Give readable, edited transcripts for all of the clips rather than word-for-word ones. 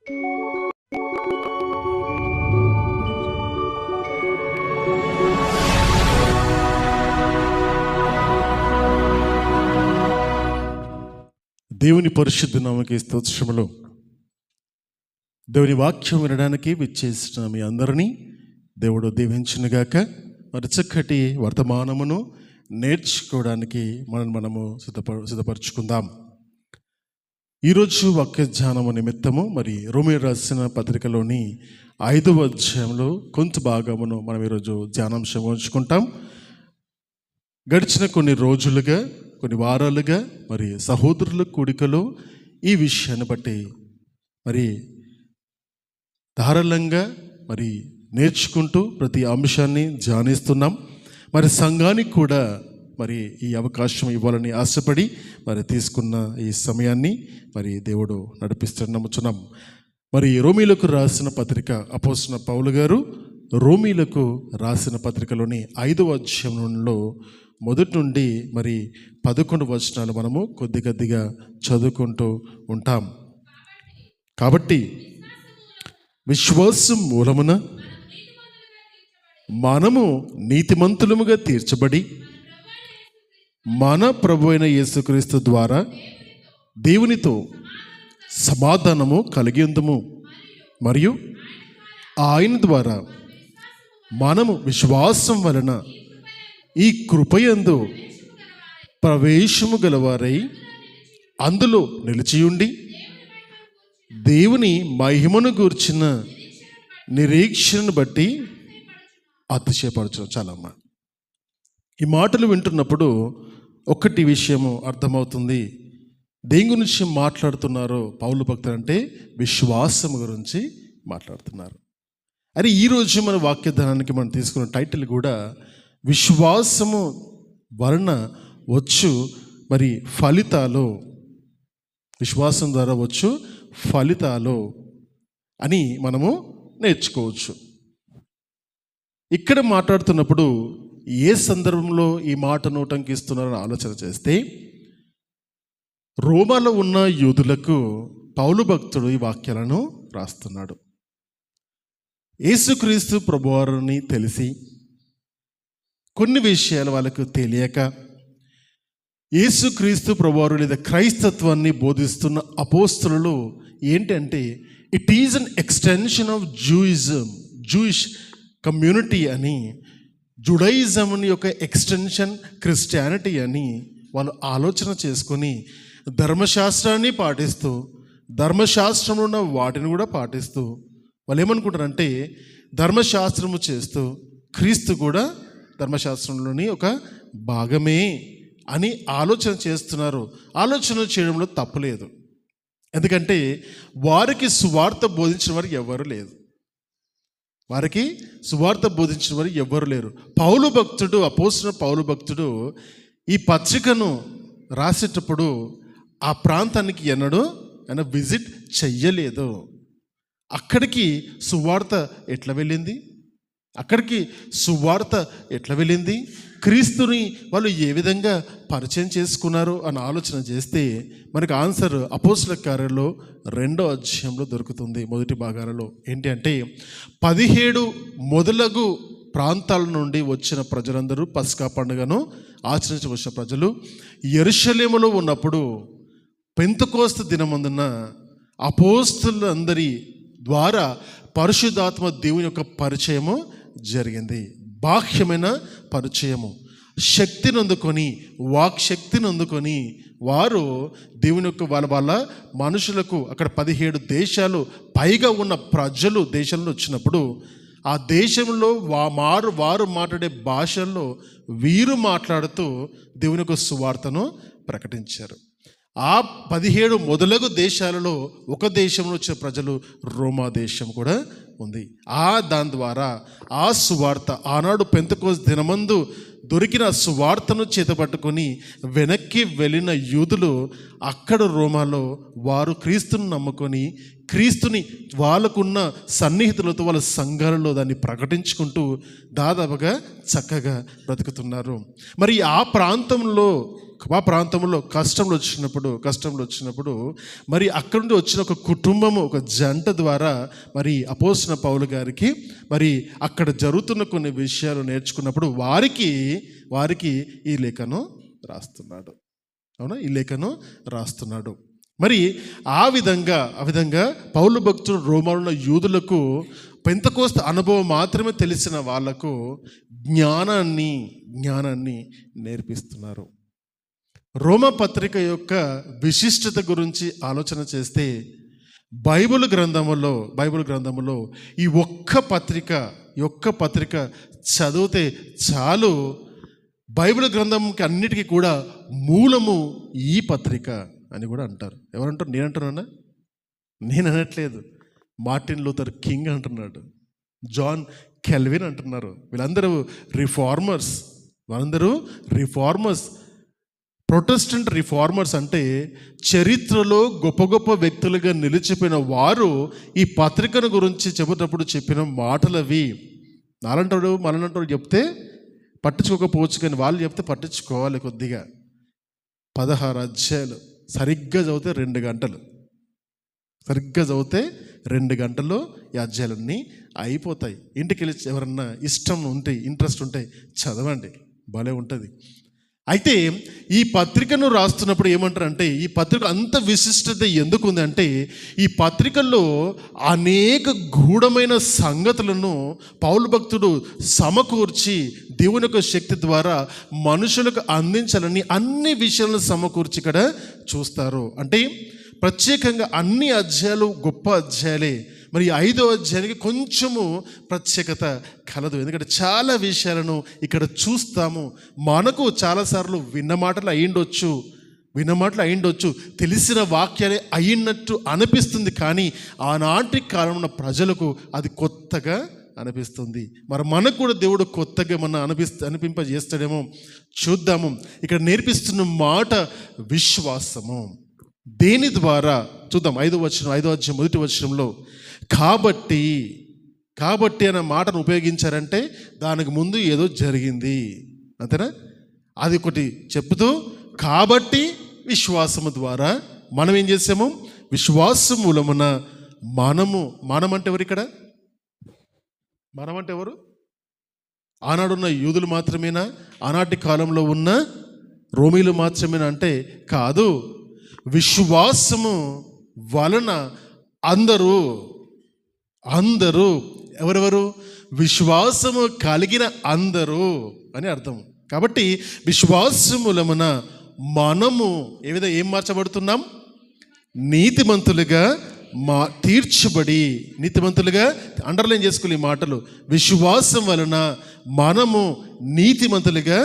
దేవుని పరిశుద్ధ నామముకి స్తోత్రములు. దేవుని వాక్యం వినడానికి విచ్చేసిన మీ అందరినీ దేవుడు దీవించునుగాక. మరి చక్కటి వర్తమానమును నేర్చుకోవడానికి మనము సిద్ధపరచుకుందాం. ఈరోజు వాక్య ధ్యానము నిమిత్తము మరి రోమీయులకు రాసిన పత్రికలోని 5వ అధ్యాయంలో కొంత భాగమును మనం ఈరోజు ధ్యానాంశం ఉంచుకుంటాం. గడిచిన కొన్ని రోజులుగా, కొన్ని వారాలుగా మరి సహోదరుల కూడికలో ఈ విషయాన్ని బట్టి మరి ధారాళంగా మరి నేర్చుకుంటూ ప్రతి అంశాన్ని ధ్యానిస్తున్నాం. మరి సంఘానికి కూడా మరి ఈ అవకాశం ఇవ్వాలని ఆశపడి మరి తీసుకున్న ఈ సమయాన్ని మరి దేవుడు నడిపిస్తాడని నమ్ముచున్నాం. మరి రోమీయులకు రాసిన పత్రిక అపోస్తలుడైన పౌలు గారు రోమీయులకు రాసిన పత్రికలోని 5వ అధ్యాయంలో మొదటి నుండి మరి 11 వచనాలు మనము కొద్దిగా చదువుకుంటూ ఉంటాం. కాబట్టి విశ్వాసం మూలమున మనము నీతిమంతులముగా తీర్చబడి మన ప్రభు అయిన యేసుక్రీస్తు ద్వారా దేవునితో సమాధానము కలిగి ఉందుము. మరియు ఆయన ద్వారా మనము విశ్వాసం వలన ఈ కృపయందు ప్రవేశము గలవారై అందులో నిలిచియుండి దేవుని మహిమను గూర్చిన నిరీక్షణను బట్టి అతిశయపరచు. చాలమ్మా, ఈ మాటలు వింటున్నప్పుడు ఒకటి విషయము అర్థమవుతుంది. దేని గురించి మాట్లాడుతున్నారో పౌలు భక్తులు అంటే విశ్వాసం గురించి మాట్లాడుతున్నారు. అని ఈరోజు మన వాక్యధానానికి మనం తీసుకున్న టైటిల్ కూడా విశ్వాసము వలన వచ్చు మరి ఫలితాలు, విశ్వాసం ద్వారా వచ్చు ఫలితాలు అని మనము నేర్చుకోవచ్చు. ఇక్కడ మాట్లాడుతున్నప్పుడు ఏ సందర్భంలో ఈ మాటను ఉటంకిస్తున్నారని ఆలోచన చేస్తే, రోమాలో ఉన్న యూదులకు పౌలు భక్తుడు ఈ వాక్యాలను రాస్తున్నాడు. యేసుక్రీస్తు ప్రభువారిని తెలిసి కొన్ని విషయాలు వాళ్ళకు తెలియక యేసుక్రీస్తు ప్రభువారు లేదా క్రైస్తత్వాన్ని బోధిస్తున్న అపోస్తలులు ఏంటంటే it is an extension of Jewish community అని, జుడైజం యొక్క ఎక్స్టెన్షన్ క్రిస్టియానిటీ అని వాళ్ళు ఆలోచన చేసుకొని ధర్మశాస్త్రాన్ని పాటిస్తూ, ధర్మశాస్త్రంలో ఉన్న వాటిని కూడా పాటిస్తూ వాళ్ళు ఏమనుకుంటారంటే ధర్మశాస్త్రము చేస్తూ క్రీస్తు కూడా ధర్మశాస్త్రంలోని ఒక భాగమే అని ఆలోచన చేస్తున్నారు. ఆలోచన చేయడంలో తప్పులేదు, ఎందుకంటే వారికి సువార్త బోధించిన వారు ఎవరు లేదు. వారికి సువార్త బోధించిన వారు ఎవ్వరు లేరు. పౌలు భక్తుడు, అపోస్తలుడైన పౌలు భక్తుడు ఈ పత్రికను రాసేటప్పుడు ఆ ప్రాంతానికి ఆయన విజిట్ చెయ్యలేదు. అక్కడికి సువార్త ఎట్లా వెళ్ళింది, క్రీస్తుని వాళ్ళు ఏ విధంగా పరిచయం చేసుకున్నారు అని ఆలోచన చేస్తే మనకు ఆన్సర్ అపోస్తలుల కార్యాలలో 2వ అధ్యాయంలో దొరుకుతుంది. మొదటి భాగాలలో ఏంటి అంటే 17 మొదలగు ప్రాంతాల నుండి వచ్చిన ప్రజలందరూ పస్కా పండుగను ఆచరించవలసిన ప్రజలు యెరూషలేములో ఉన్నప్పుడు పెంతెకోస్తు దినమందున అపోస్తలులందరి ద్వారా పరిశుద్ధాత్మ దేవుని యొక్క పరిచయము జరిగింది. బాహ్యమైన పరిచయము, శక్తిని అందుకొని, వాక్శక్తిని అందుకొని వారు దేవుని యొక్క వాళ్ళ మనుషులకు అక్కడ 17 దేశాలు పైగా ఉన్న ప్రజలు దేశంలో వచ్చినప్పుడు ఆ దేశంలో వారు మాట్లాడే భాషల్లో వీరు మాట్లాడుతూ దేవుని యొక్క సువార్తను ప్రకటించారు. ఆ 17 మొదలగు దేశాలలో ఒక దేశంలో వచ్చిన ప్రజలు రోమా దేశం కూడా ఉంది. దాని ద్వారా ఆ సువార్త ఆనాడు పెంతెకోస్తు దినమందు దొరికిన సువార్తను చేతపట్టుకొని వెనక్కి వెళ్ళిన యూదులు అక్కడ రోమాలో వారు క్రీస్తుని నమ్ముకొని క్రీస్తుని వాళ్ళకున్న సన్నిహితులతో వాళ్ళ సంఘాలలో దాన్ని ప్రకటించుకుంటూ దాదాపుగా చక్కగా బ్రతుకుతున్నారు. మరి ఆ ప్రాంతంలో ఆ ప్రాంతంలో కష్టంలో వచ్చినప్పుడు మరి అక్కడ నుండి వచ్చిన ఒక కుటుంబము, ఒక జంట ద్వారా మరి అపోస్తలుడైన పౌలు గారికి మరి అక్కడ జరుగుతున్న కొన్ని విషయాలు నేర్చుకున్నప్పుడు వారికి ఈ లేఖను రాస్తున్నాడు. అవునా, ఈ లేఖను రాస్తున్నాడు. మరి ఆ విధంగా పౌలు భక్తుడు రోమాలో యూదులకు పెంతెకోస్తు అనుభవం మాత్రమే తెలిసిన వాళ్లకు జ్ఞానాన్ని నేర్పిస్తున్నారు. రోమా పత్రిక యొక్క విశిష్టత గురించి ఆలోచన చేస్తే బైబిల్ గ్రంథములో ఈ ఒక్క పత్రిక చదివితే చాలు. బైబిల్ గ్రంథంకి అన్నిటికీ కూడా మూలము ఈ పత్రిక అని కూడా అంటారు. ఎవరంటారు? నేనంటున్నానా? నేను అనట్లేదు. మార్టిన్ లూథర్ కింగ్ అంటున్నాడు, జాన్ కెల్విన్ అంటున్నారు. వీళ్ళందరూ రిఫార్మర్స్. ప్రొటెస్టెంట్ రిఫార్మర్స్ అంటే చరిత్రలో గొప్ప గొప్ప వ్యక్తులుగా నిలిచిపోయిన వారు ఈ పత్రికను గురించి చెబుతప్పుడు చెప్పిన మాటలవి. మనంటాడు చెప్తే పట్టించుకోకపోవచ్చు, కానీ వాళ్ళు చెప్తే పట్టించుకోవాలి. కొద్దిగా 16 అధ్యాయాలు సరిగ్గా చదివితే 2 గంటల్లో ఈ అధ్యాయాలన్నీ అయిపోతాయి. ఇంటికి వెళ్ళి ఎవరన్నా ఇంట్రెస్ట్ ఉంటే చదవండి, భలే ఉంటుంది. అయితే ఈ పత్రికను రాస్తున్నప్పుడు ఏమంటారంటే, ఈ పత్రిక అంత విశిష్టత ఎందుకు ఉంది అంటే, ఈ పత్రికల్లో అనేక గూఢమైన సంగతులను పౌలు భక్తుడు సమకూర్చి దేవుని యొక్క శక్తి ద్వారా మనుషులకు అందించాలని అన్ని విషయాలను సమకూర్చి ఇక్కడ చూస్తారు. అంటే ప్రత్యేకంగా అన్ని అధ్యాయాలు గొప్ప అధ్యాయాలే. మరి 5వ అధ్యాయానికి కొంచెము ప్రత్యేకత కలదు, ఎందుకంటే చాలా విషయాలను ఇక్కడ చూస్తాము. మనకు చాలాసార్లు విన్న మాటలు అయ్యిండొచ్చు, తెలిసిన వాక్యాలే అయినట్టు అనిపిస్తుంది, కానీ ఆనాటి కాలంలో ప్రజలకు అది కొత్తగా అనిపిస్తుంది. మరి మనకు కూడా దేవుడు కొత్తగా అనిపింపజేస్తాడేమో చూద్దాము. ఇక్కడ నేర్పిస్తున్న మాట విశ్వాసము. దేని ద్వారా చూద్దాం. 5వ అధ్యాయం మొదటి వచనంలో కాబట్టి అనే మాటను ఉపయోగించారంటే దానికి ముందు ఏదో జరిగింది, అంతేనా? అది ఒకటి చెప్తూ, కాబట్టి విశ్వాసము ద్వారా మనం ఏం చేసాము? విశ్వాసం మూలమున మనమంటే ఎవరు ఇక్కడ? మనమంటే ఎవరు? ఆనాడున్న యూదులు మాత్రమేనా? ఆనాటి కాలంలో ఉన్న రోమీలు మాత్రమేనా అంటే కాదు. విశ్వాసము వలన అందరూ ఎవరెవరు? విశ్వాసము కలిగిన అందరూ అని అర్థం. కాబట్టి విశ్వాసములమున మనము ఏం మార్చబడుతున్నాం? నీతిమంతులుగా తీర్చబడి, నీతిమంతులుగా అండర్లైన్ చేసుకోవాలి ఈ మాటలు. విశ్వాసం వలన మనము నీతిమంతులుగా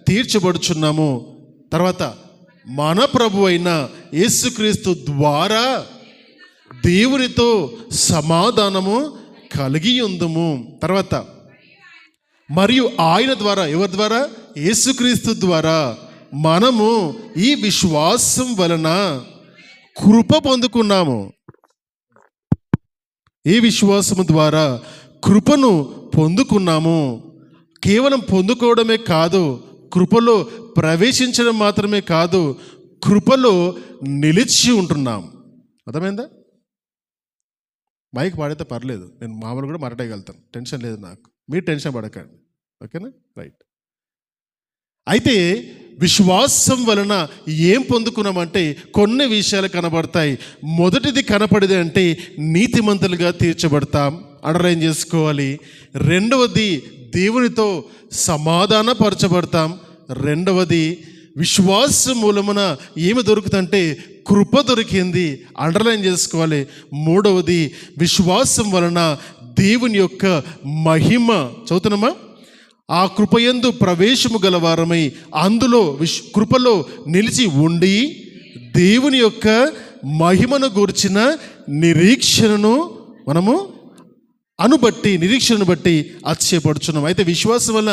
తీర్చబడుచున్నాము. తర్వాత మన ప్రభు అయిన యేసుక్రీస్తు ద్వారా దేవునితో సమాధానము కలిగి ఉందుము. తర్వాత మరియు ఆయన ద్వారా, ఎవరి ద్వారా? యేసుక్రీస్తు ద్వారా మనము ఈ విశ్వాసం వలన కృప పొందుకున్నాము. ఈ విశ్వాసము ద్వారా కృపను పొందుకున్నాము. కేవలం పొందుకోవడమే కాదు, కృపలో ప్రవేశించడం మాత్రమే కాదు, కృపలో నిలిచి ఉంటున్నాం. అర్థమైందా? మైక్ పాడితే పర్లేదు, నేను మామూలు కూడా మాట్లాడగలుగుతాను, టెన్షన్ లేదు నాకు. మీరు టెన్షన్ పడకండి, ఓకేనా? రైట్. అయితే విశ్వాసం వలన ఏం పొందుకున్నామంటే కొన్ని విషయాలు కనబడతాయి. మొదటిది కనపడేది అంటే నీతిమంతులుగా తీర్చబడతాం, అండర్లైన్ చేసుకోవాలి. రెండవది దేవునితో సమాధానపరచబడతాం. రెండవది విశ్వాసం మూలమున ఏమి దొరుకుతుందంటే కృప దొరికింది, అండర్లైన్ చేసుకోవాలి. మూడవది విశ్వాసం వలన దేవుని యొక్క మహిమ, చదువుతున్నామా? ఆ కృపయందు ప్రవేశము గలవారమై అందులో కృపలో నిలిచి ఉండి దేవుని యొక్క మహిమను గూర్చిన నిరీక్షణను మనము నిరీక్షణను బట్టి ఆశ్చర్యపడుచున్నాం. అయితే విశ్వాసం వల్ల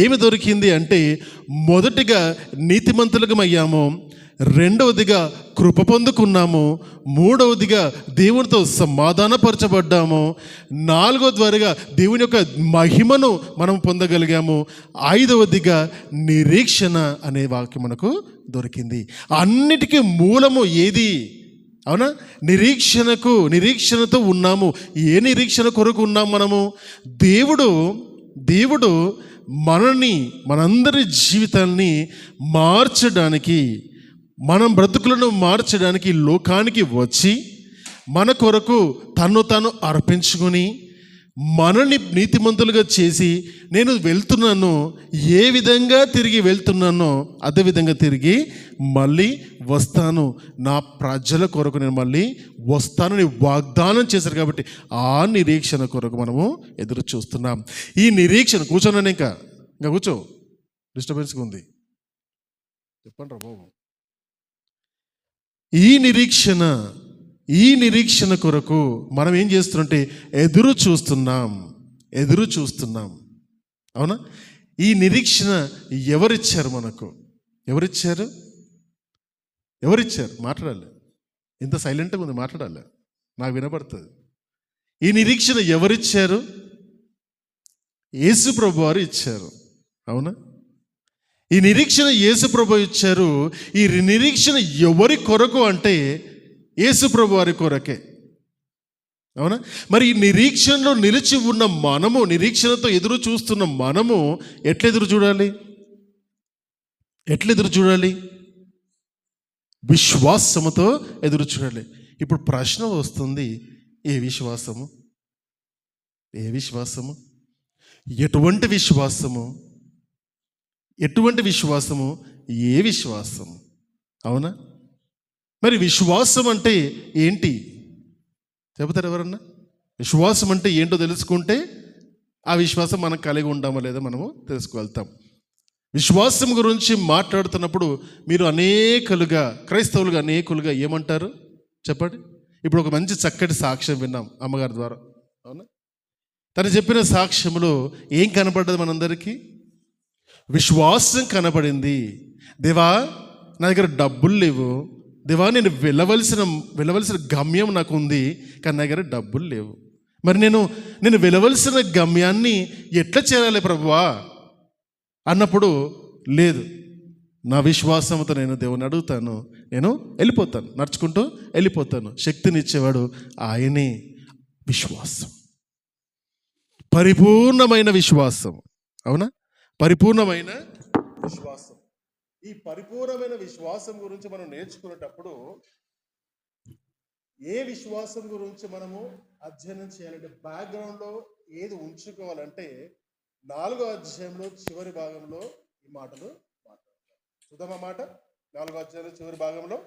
ఏమి దొరికింది అంటే మొదటిగా నీతిమంతులుగా అయ్యాము, రెండవదిగా కృప పొందుకున్నాము, మూడవదిగా దేవునితో సమాధానపరచబడ్డాము, నాలుగో ద్వారాగా దేవుని యొక్క మహిమను మనం పొందగలిగాము, ఐదవదిగా నిరీక్షణ అనే వాక్యం మనకు దొరికింది. అన్నిటికీ మూలము ఏది? అవునా? నిరీక్షణతో ఉన్నాము. ఏ నిరీక్షణ కొరకు ఉన్నాము మనము? దేవుడు మనందరి జీవితాన్ని మార్చడానికి, మనం బ్రతుకులను మార్చడానికి లోకానికి వచ్చి మన కొరకు తను అర్పించుకొని మనల్ని నీతిమంతులుగా చేసి, నేను వెళ్తున్నాను, ఏ విధంగా తిరిగి వెళ్తున్నానో అదే విధంగా తిరిగి మళ్ళీ వస్తాను, నా ప్రజల కొరకు నేను మళ్ళీ వస్తానని వాగ్దానం చేశారు. కాబట్టి ఆ నిరీక్షణ కొరకు మనము ఎదురు చూస్తున్నాం. ఈ నిరీక్షణ కూర్చోనని ఇంకా కూర్చో, డిస్టర్బెన్స్గా ఉంది, చెప్పండి రా బాబు. ఈ నిరీక్షణ కొరకు మనం ఏం చేస్తుంటే ఎదురు చూస్తున్నాం. అవునా? ఈ నిరీక్షణ ఎవరిచ్చారు మనకు? ఎవరిచ్చారు? మాట్లాడాలి. ఇంత సైలెంట్గా ఉంది, మాట్లాడాలి, నాకు వినపడుతుంది. ఈ నిరీక్షణ ఎవరిచ్చారు? యేసు ప్రభు వారు ఇచ్చారు. అవునా? ఈ నిరీక్షణ యేసు ప్రభు ఇచ్చారు. ఈ నిరీక్షణ ఎవరి కొరకు అంటే యేసు ప్రభు వారి కొరకే. అవునా? మరి ఈ నిరీక్షణలో నిలిచి ఉన్న మనము, నిరీక్షణతో ఎదురు చూస్తున్న మనము ఎట్లా ఎదురు చూడాలి? విశ్వాసముతో ఎదురు చూడాలి. ఇప్పుడు ప్రశ్న వస్తుంది, ఏ విశ్వాసము? ఎటువంటి విశ్వాసము? ఏ విశ్వాసము? అవునా? మరి విశ్వాసం అంటే ఏంటి చెబుతారు ఎవరన్నా? విశ్వాసం అంటే ఏంటో తెలుసుకుంటే ఆ విశ్వాసం మనం కలిగి ఉంటామో లేదో మనము తెలుసుకోగలుగుతాం. విశ్వాసం గురించి మాట్లాడుతున్నప్పుడు మీరు క్రైస్తవులుగా అనేకులుగా ఏమంటారు చెప్పండి? ఇప్పుడు ఒక మంచి చక్కటి సాక్ష్యం విన్నాం అమ్మగారి ద్వారా. అవునా? తను చెప్పిన సాక్ష్యంలో ఏం కనపడ్డది మనందరికీ? విశ్వాసం కనపడింది. దేవా, నా దగ్గర డబ్బులు లేవు, దేవా నేను వెళ్ళవలసిన గమ్యం నాకు ఉంది, కానీ నా దగ్గర డబ్బులు లేవు. మరి నేను వెళ్ళవలసిన గమ్యాన్ని ఎట్లా చేరాలి ప్రభువా అన్నప్పుడు, లేదు, నా విశ్వాసంతో నేను దేవుని అడుగుతాను, నేను వెళ్ళిపోతాను, నడుచుకుంటూ వెళ్ళిపోతాను. శక్తినిచ్చేవాడు ఆయనే. విశ్వాసం, పరిపూర్ణమైన విశ్వాసం. అవునా? పరిపూర్ణమైన విశ్వాసం. ఈ పరిపూర్ణమైన విశ్వాసం గురించి మనం నేర్చుకునేటప్పుడు ఏ విశ్వాసం గురించి మనము అధ్యయనం చేయాలంటే, బ్యాక్గ్రౌండ్లో ఏది ఉంచుకోవాలంటే 4వ అధ్యాయంలో చివరి భాగంలో ఈ మాటలు మాట్లాడతారు. చూద్దాం ఆ మాట. 4వ అధ్యాయంలో చివరి భాగంలో,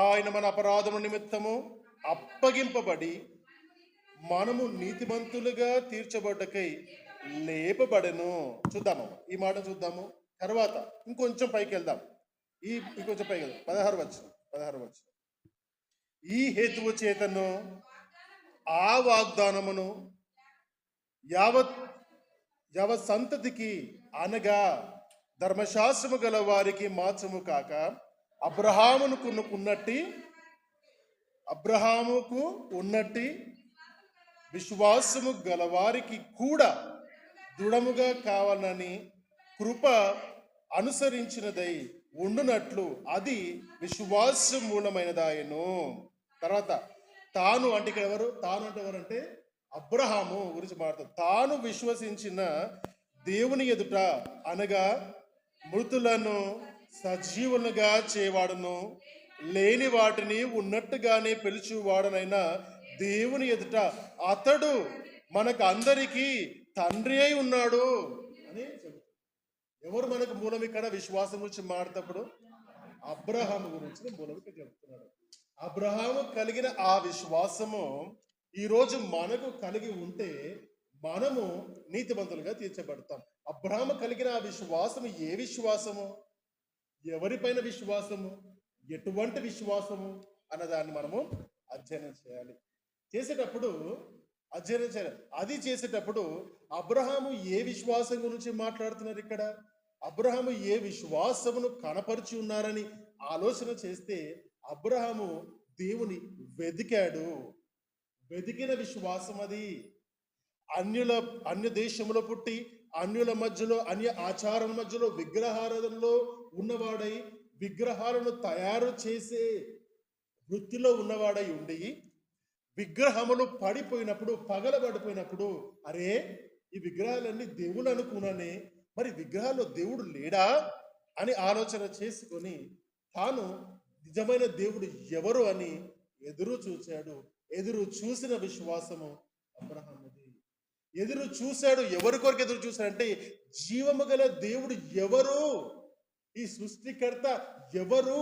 ఆయన మన అపరాధము నిమిత్తము అప్పగింపబడి మనము నీతిమంతులుగా తీర్చబడ్డకై లేపబడెను. చూద్దాము ఈ మాట చూద్దాము. తర్వాత ఇంకొంచెం పైకి వెళ్దాం. ఇంకొంచెం పైకి వెళ్దాం. 16 వచనం. ఈ హేతువు చేతను ఆ వాగ్దానమును యావత్ సంతతికి అనగా ధర్మశాస్త్రము గల వారికి మాత్రము కాక అబ్రహాముకు ఉన్నట్టి విశ్వాసము గలవారికి కూడా దృఢముగా కావాలని కృప అనుసరించినదై ఉండునట్లు అది విశ్వాస మూలమైనదాయను. తర్వాత తాను అంటే ఇక్కడ ఎవరు? తాను అంటే ఎవరంటే అబ్రహాము గురించి మాట్లాడుతారు. తాను విశ్వసించిన దేవుని ఎదుట అనగా మృతులను సజీవులుగా చేయవాడును, లేని వాటిని ఉన్నట్టుగానే పిలుచువాడనైనా దేవుని ఎదుట అతడు మనకు అందరికీ తండ్రి అయి ఉన్నాడు అని చెబుతాడు. ఎవరు మనకు మూలం ఇక్కడ? విశ్వాసం గురించి మాట్లాడేటప్పుడు అబ్రహాము గురించి మూలం ఇక్కడ చెప్తున్నాడు. అబ్రహాము కలిగిన ఆ విశ్వాసము ఈరోజు మనకు కలిగి ఉంటే మనము నీతిమంతులుగా తీర్చబడతాం. అబ్రహాము కలిగిన ఆ విశ్వాసము ఏ విశ్వాసము? ఎవరిపైన విశ్వాసము? ఎటువంటి విశ్వాసము అన్నదాన్ని మనము అధ్యయనం చేయాలి. చేసేటప్పుడు అది చేసేటప్పుడు అబ్రహాము ఏ విశ్వాసం గురించి మాట్లాడుతున్నారు ఇక్కడ? అబ్రహాము ఏ విశ్వాసమును కనపరిచి ఉన్నారని ఆలోచన చేస్తే, అబ్రహాము దేవుని వెతికాడు. వెతికిన విశ్వాసం అది. అన్య దేశంలో పుట్టి, అన్యుల మధ్యలో, అన్య ఆచారాల మధ్యలో, విగ్రహారాధనలో ఉన్నవాడై, విగ్రహాలను తయారు చేసే వృత్తిలో ఉన్నవాడై ఉండి, విగ్రహములు పడిపోయినప్పుడు, పగలబడిపోయినప్పుడు, అరే ఈ విగ్రహాలన్నీ దేవుడు అనుకున్నానే, మరి విగ్రహాల్లో దేవుడు లేడా అని ఆలోచన చేసుకొని తాను నిజమైన దేవుడు ఎవరు అని ఎదురు చూశాడు. ఎదురు చూసిన విశ్వాసము అబ్రహాముది. ఎదురు చూశాడు. ఎవరి కొరకు ఎదురు చూశాడంటే, జీవము గల దేవుడు ఎవరు, ఈ సృష్టికర్త ఎవరు,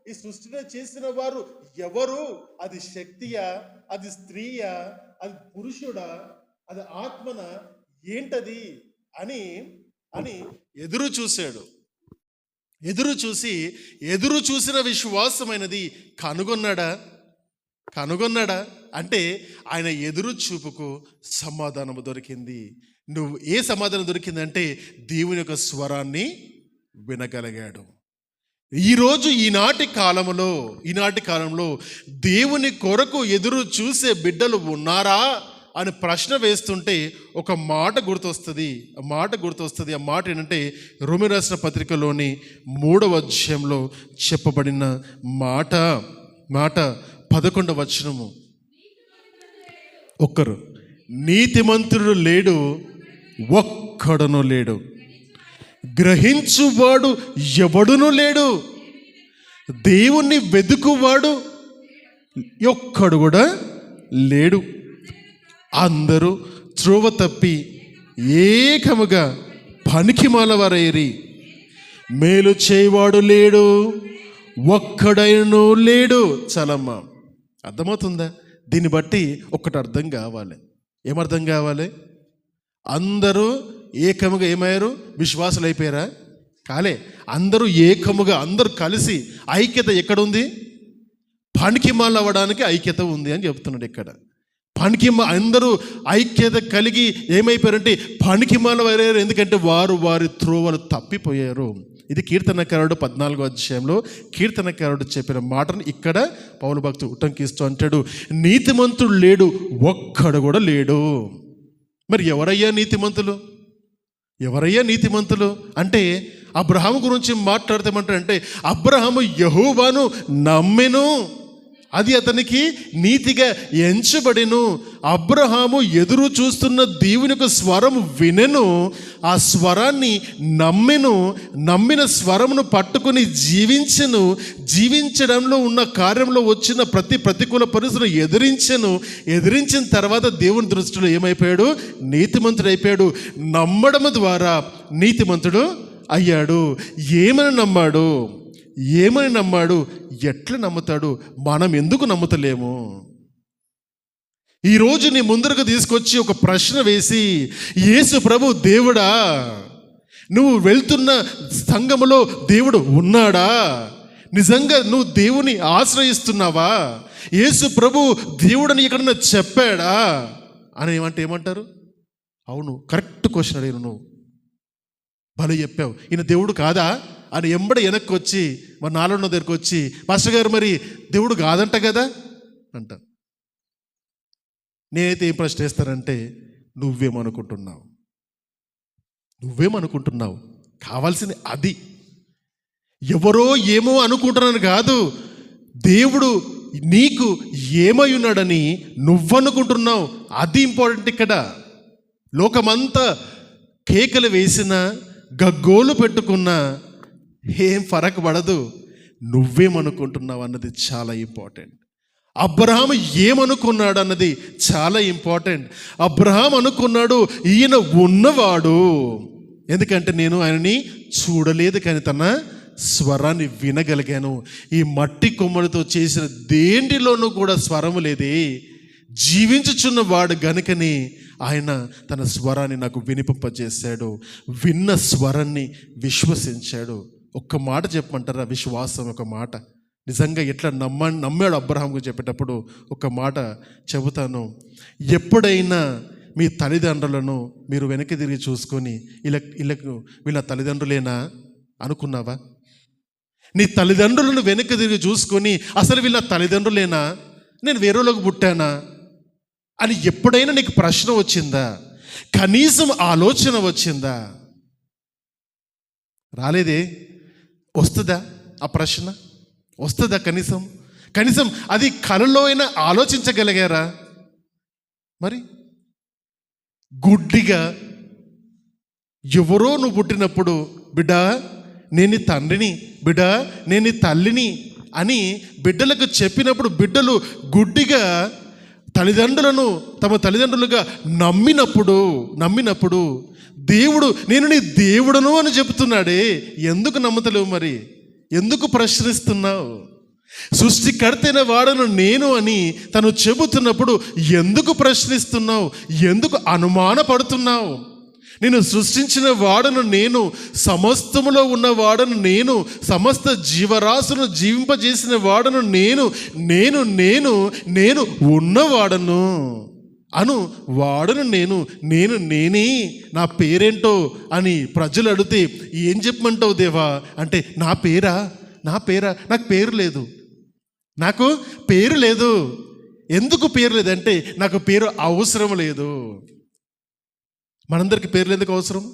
ఈ సృష్టిని చేసిన వారు ఎవరు, అది శక్తియా, అది స్త్రీయా, అది పురుషుడా, అది ఆత్మన, ఏంటది అని అని ఎదురు చూశాడు. ఎదురు చూసిన విశ్వాసమైనది కనుగొన్నాడా అంటే ఆయన ఎదురు చూపుకు సమాధానము దొరికింది. నువ్వు ఏ సమాధానం దొరికిందంటే దేవుని యొక్క స్వరాన్ని వినగలిగాడు. ఈనాటి కాలంలో దేవుని కొరకు ఎదురు చూసే బిడ్డలు ఉన్నారా అని ప్రశ్న వేస్తుంటే ఒక మాట గుర్తొస్తుంది. ఆ మాట ఏంటంటే, రోమీ రాసిన పత్రికలోని 3వ అధ్యాయంలో చెప్పబడిన మాట 11వ వచనము. ఒక్కరు నీతిమంతుడు లేడు, ఒక్కడును లేడు, గ్రహించువాడు ఎవడును లేడు, దేవుణ్ణి వెదుకువాడు ఒక్కడు కూడా లేడు. అందరూ త్రోవ తప్పి ఏకముగా పనికిమాల వారైరి, మేలు చేయవాడు లేడు, ఒక్కడైనను లేడు. చాలమ్మా, అర్థమవుతుందా? దీన్ని బట్టి ఒకటి అర్థం కావాలి. ఏమర్థం కావాలి? అందరూ ఏకముగా ఏమయ్యారు? విశ్వాసులు అయిపోయారా? కాలే. అందరూ ఏకముగా, అందరూ కలిసి ఐక్యత ఎక్కడుంది? పనికిమాల అవ్వడానికి ఐక్యత ఉంది అని చెప్తున్నాడు ఇక్కడ. అందరూ ఐక్యత కలిగి ఏమైపోయారంటే పనికిమాల వారు. ఎందుకంటే వారి త్రోవలు తప్పిపోయారు. ఇది కీర్తనకారుడు 14వ అధ్యాయంలో కీర్తనకారుడు చెప్పిన మాటను ఇక్కడ పౌలు భక్తుడు ఉటంకిస్తూ అంటాడు, నీతిమంతుడు లేడు, ఒక్కడు కూడా లేడు. మరి ఎవరయ్యా నీతిమంతులు అంటే అబ్రహాము గురించి మాట్లాడతామంటారంటే, అబ్రహాము యెహోవాను నమ్మెను, అది అతనికి నీతిగా ఎంచబడెను. అబ్రహాము ఎదురు చూస్తున్న దేవుని యొక్క స్వరం వినెను, ఆ స్వరాన్ని నమ్మిన స్వరమును పట్టుకుని జీవించడంలో ఉన్న కార్యంలో వచ్చిన ప్రతికూల పరిస్థితులను ఎదిరించిన తర్వాత దేవుని దృష్టిలో ఏమైపోయాడు? నీతిమంతుడు అయిపోయాడు. నమ్మడము ద్వారా నీతిమంతుడు అయ్యాడు. ఏమని నమ్మాడు? ఎట్లా నమ్ముతాడు? మనం ఎందుకు నమ్ముతలేము? ఈరోజు నీ ముందరకు తీసుకొచ్చి ఒక ప్రశ్న వేసి, యేసు ప్రభు దేవుడా, నువ్వు వెళ్తున్న సంఘములో దేవుడు ఉన్నాడా? నిజంగా నువ్వు దేవుని ఆశ్రయిస్తున్నావా? యేసు ప్రభు దేవుడని ఎక్కడన్నా చెప్పాడా అని ఏమంటారు? అవును, కరెక్ట్ క్వశ్చన్ అడిగిన నువ్వు, భలే చెప్పావు, ఈయన దేవుడు కాదా అని వెనక్కి వచ్చి మరి నాలో దగ్గరికి వచ్చి, పాస్టర్ గారు మరి దేవుడు కాదంట కదా అంట. నేనైతే ఏం ప్రశ్న వేస్తానంటే, నువ్వేమనుకుంటున్నావు కావాల్సింది అది. ఎవరో ఏమో అనుకుంటున్నాను కాదు, దేవుడు నీకు ఏమై ఉన్నాడని నువ్వనుకుంటున్నావు, అది ఇంపార్టెంట్ ఇక్కడ. లోకమంతా కేకలు వేసిన, గగ్గోలు పెట్టుకున్నా ఏం ఫరక్ పడదు, నువ్వేమనుకుంటున్నావు అన్నది చాలా ఇంపార్టెంట్. అబ్రహాము ఏమనుకున్నాడు అన్నది చాలా ఇంపార్టెంట్. అబ్రహాం అనుకున్నాడు, ఈయన ఉన్నవాడు, ఎందుకంటే నేను ఆయనని చూడలేదు కానీ తన స్వరాన్ని వినగలిగాను. ఈ మట్టి కొమ్మలతో చేసిన దేంటిలోనూ కూడా స్వరము లేదే, జీవించుచున్న వాడు గనుకని ఆయన తన స్వరాన్ని నాకు వినిపింపజేశాడు. విన్న స్వరాన్ని విశ్వసించాడు. ఒక్క మాట చెప్పమంటారా? విశ్వాసం ఒక మాట. నిజంగా ఎట్లా నమ్మాడు అబ్రహాంకు చెప్పేటప్పుడు ఒక మాట చెబుతాను. ఎప్పుడైనా మీ తల్లిదండ్రులను మీరు వెనక్కి తిరిగి చూసుకొని వీళ్ళ తల్లిదండ్రులేనా అనుకున్నావా? నీ తల్లిదండ్రులను వెనక్కి తిరిగి చూసుకొని అసలు వీళ్ళ తల్లిదండ్రులేనా, నేను వేరేలోకి పుట్టానా అని ఎప్పుడైనా నీకు ప్రశ్న వచ్చిందా? కనీసం ఆలోచన వచ్చిందా? రాలేదే. వస్తుందా ఆ ప్రశ్న? వస్తుందా? కనీసం అది కలలో అయినా ఆలోచించగలిగారా? మరి గుడ్డిగా ఎవరో నువ్వు పుట్టినప్పుడు బిడ్డా నేను నీ తండ్రిని, బిడ్డా నేను నీ తల్లిని అని బిడ్డలకు చెప్పినప్పుడు బిడ్డలు గుడ్డిగా తల్లిదండ్రులను తమ తల్లిదండ్రులుగా నమ్మినప్పుడు దేవుడు నేను నీ దేవుడను అని చెబుతున్నాడే, ఎందుకు నమ్ముతలేవు? మరి ఎందుకు ప్రశ్నిస్తున్నావు? సృష్టికర్తైన వాడను నేను అని తను చెబుతున్నప్పుడు ఎందుకు ప్రశ్నిస్తున్నావు? ఎందుకు అనుమానపడుతున్నావు? నేను సృష్టించిన వాడను నేను, సమస్తములో ఉన్న వాడను నేను, సమస్త జీవరాశులను జీవింపజేసిన వాడను నేను ఉన్నవాడను అను వాడను నేనే, నా పేరేంటో అని ప్రజలు అడిగితే ఏం చెప్పమంటావు దేవా అంటే, నా పేరా నాకు పేరు లేదు. ఎందుకు పేరు లేదంటే నాకు పేరు అవసరం లేదు. మనందరికి పేర్లు ఎందుకు అవసరము?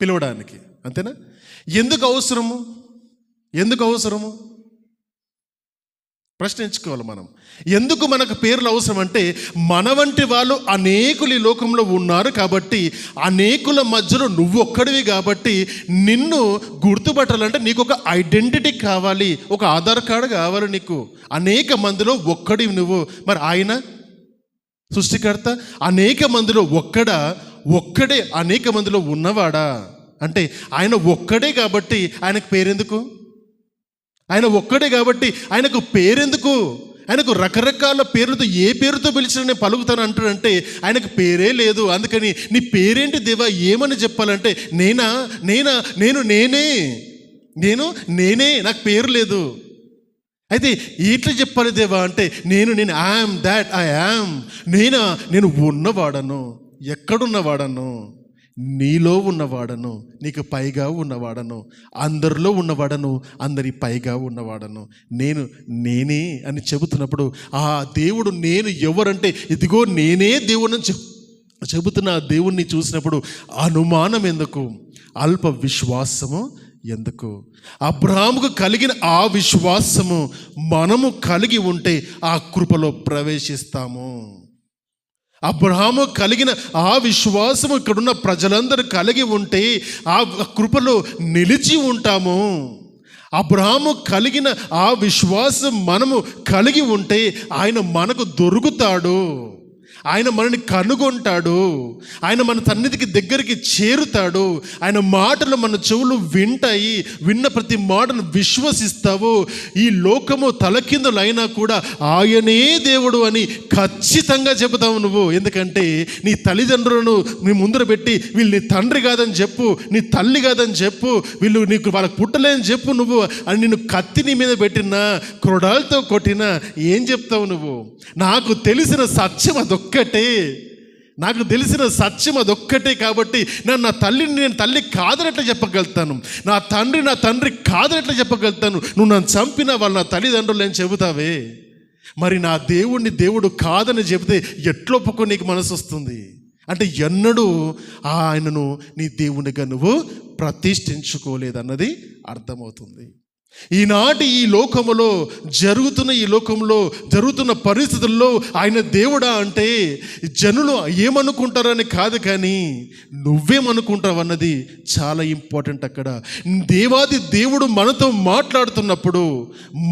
పిలవడానికి, అంతేనా? ఎందుకు అవసరము ప్రశ్నించుకోవాలి మనం. ఎందుకు మనకు పేర్లు అవసరం అంటే, మన వంటి వాళ్ళు అనేకులు ఈ లోకంలో ఉన్నారు కాబట్టి, అనేకుల మధ్యలో నువ్వు ఒక్కడివి కాబట్టి నిన్ను గుర్తుపట్టాలంటే నీకు ఒక ఐడెంటిటీ కావాలి, ఒక ఆధార్ కార్డు కావాలి నీకు. అనేక మందిలో ఒక్కడివి నువ్వు. మరి ఆయన సృష్టికర్త అనేక మందిలో ఒక్కడే అనేక మందిలో ఉన్నవాడా అంటే, ఆయన ఒక్కడే కాబట్టి ఆయనకు పేరెందుకు? ఆయన ఒక్కడే కాబట్టి ఆయనకు పేరెందుకు? ఆయనకు రకరకాల పేర్లతో ఏ పేరుతో పిలిచినా నేను పలుకుతాను అంటాడంటే ఆయనకు పేరే లేదు. అందుకని నీ పేరేంటి దేవా ఏమని చెప్పాలంటే, నేనే నాకు పేరు లేదు. అయితే ఎట్లా చెప్పాలి దేవా అంటే, నేను ఐఎమ్ దాట్ ఐ యామ్. నేను ఉన్నవాడను, ఎక్కడున్నవాడను? నీలో ఉన్నవాడను, నీకు పైగా ఉన్నవాడను, అందరిలో ఉన్నవాడను, అందరి పైగా ఉన్నవాడను, నేనే అని చెబుతున్నప్పుడు ఆ దేవుడు నేను ఎవరంటే ఇదిగో నేనే దేవుడని చెబుతున్న ఆ దేవుణ్ణి చూసినప్పుడు అనుమానం ఎందుకు? అల్ప విశ్వాసము ఎందుకు? అబ్రహాముకు కలిగిన ఆ విశ్వాసము మనము కలిగి ఉంటే ఆ కృపలో ప్రవేశిస్తాము. అబ్రహాము కలిగిన ఆ విశ్వాసము ఇక్కడున్న ప్రజలందరూ కలిగి ఉంటే ఆ కృపలో నిలిచి ఉంటాము. అబ్రహాము కలిగిన ఆ విశ్వాసం మనము కలిగి ఉంటే ఆయన మనకు దొరుకుతాడు, ఆయన మనని కనుగొంటాడు, ఆయన మన సన్నిధికి దగ్గరికి చేరుతాడు. ఆయన మాటలు మన చెవులు వింటాయి, విన్న ప్రతి మాటను విశ్వసిస్తావు. ఈ లోకము తలకిందులైనా కూడా ఆయనే దేవుడు అని ఖచ్చితంగా చెబుతావు నువ్వు. ఎందుకంటే నీ తల్లిదండ్రులను నీ ముందర పెట్టి వీళ్ళు నీ తండ్రి కాదని చెప్పు, నీ తల్లి కాదని చెప్పు, వీళ్ళు నీకు వాళ్ళకి పుట్టలేని చెప్పు నువ్వు అని నిన్ను కత్తి నీ మీద పెట్టినా, క్రొడాలతో కొట్టినా ఏం చెప్తావు నువ్వు? నాకు తెలిసిన సత్యం అదొక్కటే కాబట్టి నా తల్లిని నేను తల్లి కాదనట్లు చెప్పగలుగుతాను, నా తండ్రి కాదనట్లు చెప్పగలుగుతాను. నువ్వు నన్ను చంపిన వాళ్ళ నా తల్లిదండ్రులు అని చెబుతావే, మరి నా దేవుడు కాదని చెబితే ఎట్లా ఒప్పుకో నీకు మనసు వస్తుంది? అంటే ఎన్నడూ ఆయనను నీ దేవునిగా నువ్వు ప్రతిష్ఠించుకోలేదన్నది అర్థమవుతుంది. ఈనాటి ఈ లోకంలో జరుగుతున్న పరిస్థితుల్లో ఆయన దేవుడా అంటే జనులు ఏమనుకుంటారని కాదు, కానీ నువ్వేమనుకుంటావన్నది చాలా ఇంపార్టెంట్. అక్కడ దేవాది దేవుడు మనతో మాట్లాడుతున్నప్పుడు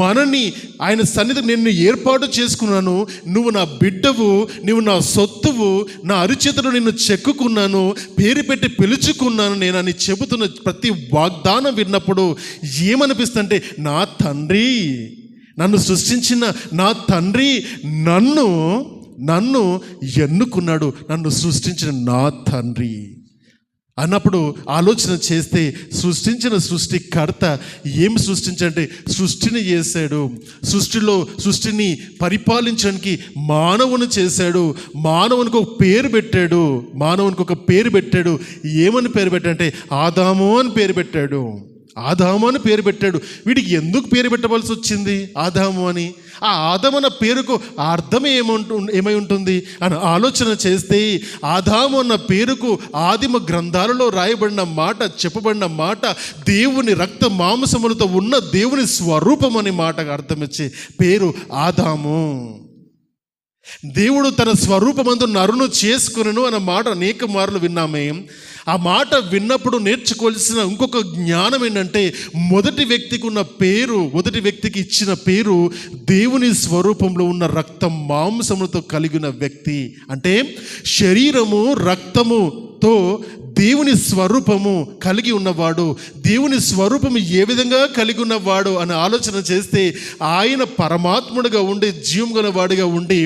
మనని ఆయన సన్నిధి నిన్ను ఏర్పాటు చేసుకున్నాను, నువ్వు నా బిడ్డవు, నువ్వు నా సొత్తువు, నా అరిచేతులు నిన్ను చెక్కుకున్నాను, పేరు పెట్టి పిలుచుకున్నాను నేను అని చెబుతున్న ప్రతి వాగ్దానం విన్నప్పుడు ఏమనిపిస్తుంది? నా తండ్రి, నన్ను సృష్టించిన నా తండ్రి నన్ను ఎన్నుకున్నాడు, నన్ను సృష్టించిన నా తండ్రి. అన్నప్పుడు ఆలోచన చేస్తే సృష్టించిన సృష్టికర్త ఏం సృష్టించంటే సృష్టిని చేశాడు. సృష్టిని పరిపాలించడానికి మానవుని చేశాడు. మానవునికి ఒక పేరు పెట్టాడు. ఏమని పేరు పెట్టాడంటే ఆదాము అని పేరు పెట్టాడు. ఆదాము అని పేరు పెట్టాడు. వీడికి ఎందుకు పేరు పెట్టవలసి వచ్చింది ఆదాము అని? ఆ ఆదాము అన్న పేరుకు అర్థం ఏమై ఉంటుంది అని ఆలోచన చేస్తే, ఆదాము అన్న పేరుకు ఆదిమ గ్రంథాలలో చెప్పబడిన మాట దేవుని రక్త మాంసములతో ఉన్న దేవుని స్వరూపం అనే మాటకు అర్థం వచ్చే పేరు ఆదాము. దేవుడు తన స్వరూపమందు నరును చేసుకొనెను అన్న మాట అనేక మార్లు విన్నామే. ఆ మాట విన్నప్పుడు నేర్చుకోవాల్సిన ఇంకొక జ్ఞానం ఏంటంటే, మొదటి వ్యక్తికి ఇచ్చిన పేరు దేవుని స్వరూపంలో ఉన్న రక్త మాంసములతో కలిగిన వ్యక్తి. అంటే శరీరము రక్తముతో దేవుని స్వరూపము కలిగి ఉన్నవాడు. దేవుని స్వరూపము ఏ విధంగా కలిగి ఉన్నవాడు అని ఆలోచన చేస్తే, ఆయన పరమాత్ముడిగా ఉండి జీవం గల వాడిగా ఉండి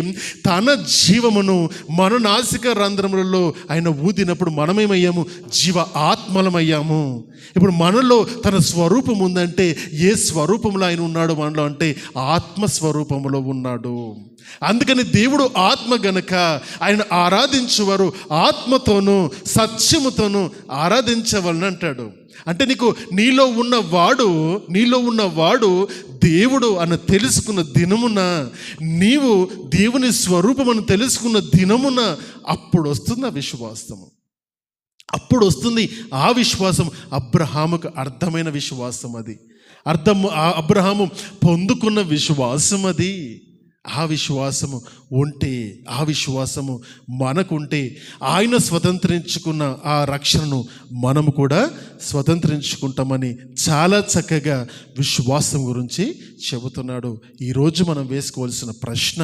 తన జీవమును మన నాసిక రంధ్రములలో ఆయన ఊదినప్పుడు మనమేమయ్యాము? జీవ ఆత్మలమయ్యాము. ఇప్పుడు మనలో తన స్వరూపం ఉందంటే ఏ స్వరూపంలో ఆయన ఉన్నాడు మనలో అంటే ఆత్మస్వరూపంలో ఉన్నాడు. అందుకని దేవుడు ఆత్మ గనక ఆయన ఆరాధించువారు ఆత్మతోనూ సత్యముతోనూ ఆరాధించవలని అంటాడు. అంటే నీలో ఉన్నవాడు దేవుడు అని తెలుసుకున్న దినమున, నీవు దేవుని స్వరూపం అని తెలుసుకున్న దినమున అప్పుడు వస్తుంది ఆ విశ్వాసం. అబ్రహాముకు అర్థమైన విశ్వాసం అది. అబ్రహాము పొందుకున్న విశ్వాసం అది. ఆ విశ్వాసము మనకుంటే ఆయన స్వతంత్రించుకున్న ఆ రక్షణను మనము కూడా స్వతంత్రించుకుంటామని చాలా చక్కగా విశ్వాసం గురించి చెబుతున్నాడు. ఈరోజు మనం వేసుకోవాల్సిన ప్రశ్న,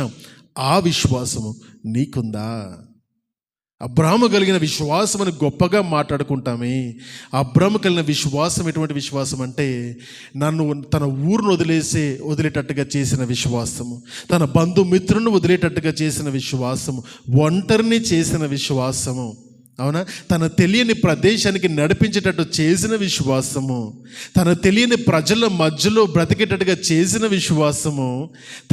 ఆ విశ్వాసము నీకుందా? అబ్రాహాము కలిగిన విశ్వాసం అని గొప్పగా మాట్లాడుకుంటామే. అబ్రాహాము కలిగిన విశ్వాసం ఎటువంటి విశ్వాసం అంటే, నన్ను తన ఊరును వదిలేటట్టుగా చేసిన విశ్వాసము, తన బంధుమిత్రులను వదిలేటట్టుగా చేసిన విశ్వాసము, ఒంటరిని చేసిన విశ్వాసము, అవునా, తన తెలియని ప్రదేశానికి నడిపించేటట్టు చేసిన విశ్వాసము, తన తెలియని ప్రజల మధ్యలో బ్రతికేటట్టుగా చేసిన విశ్వాసము,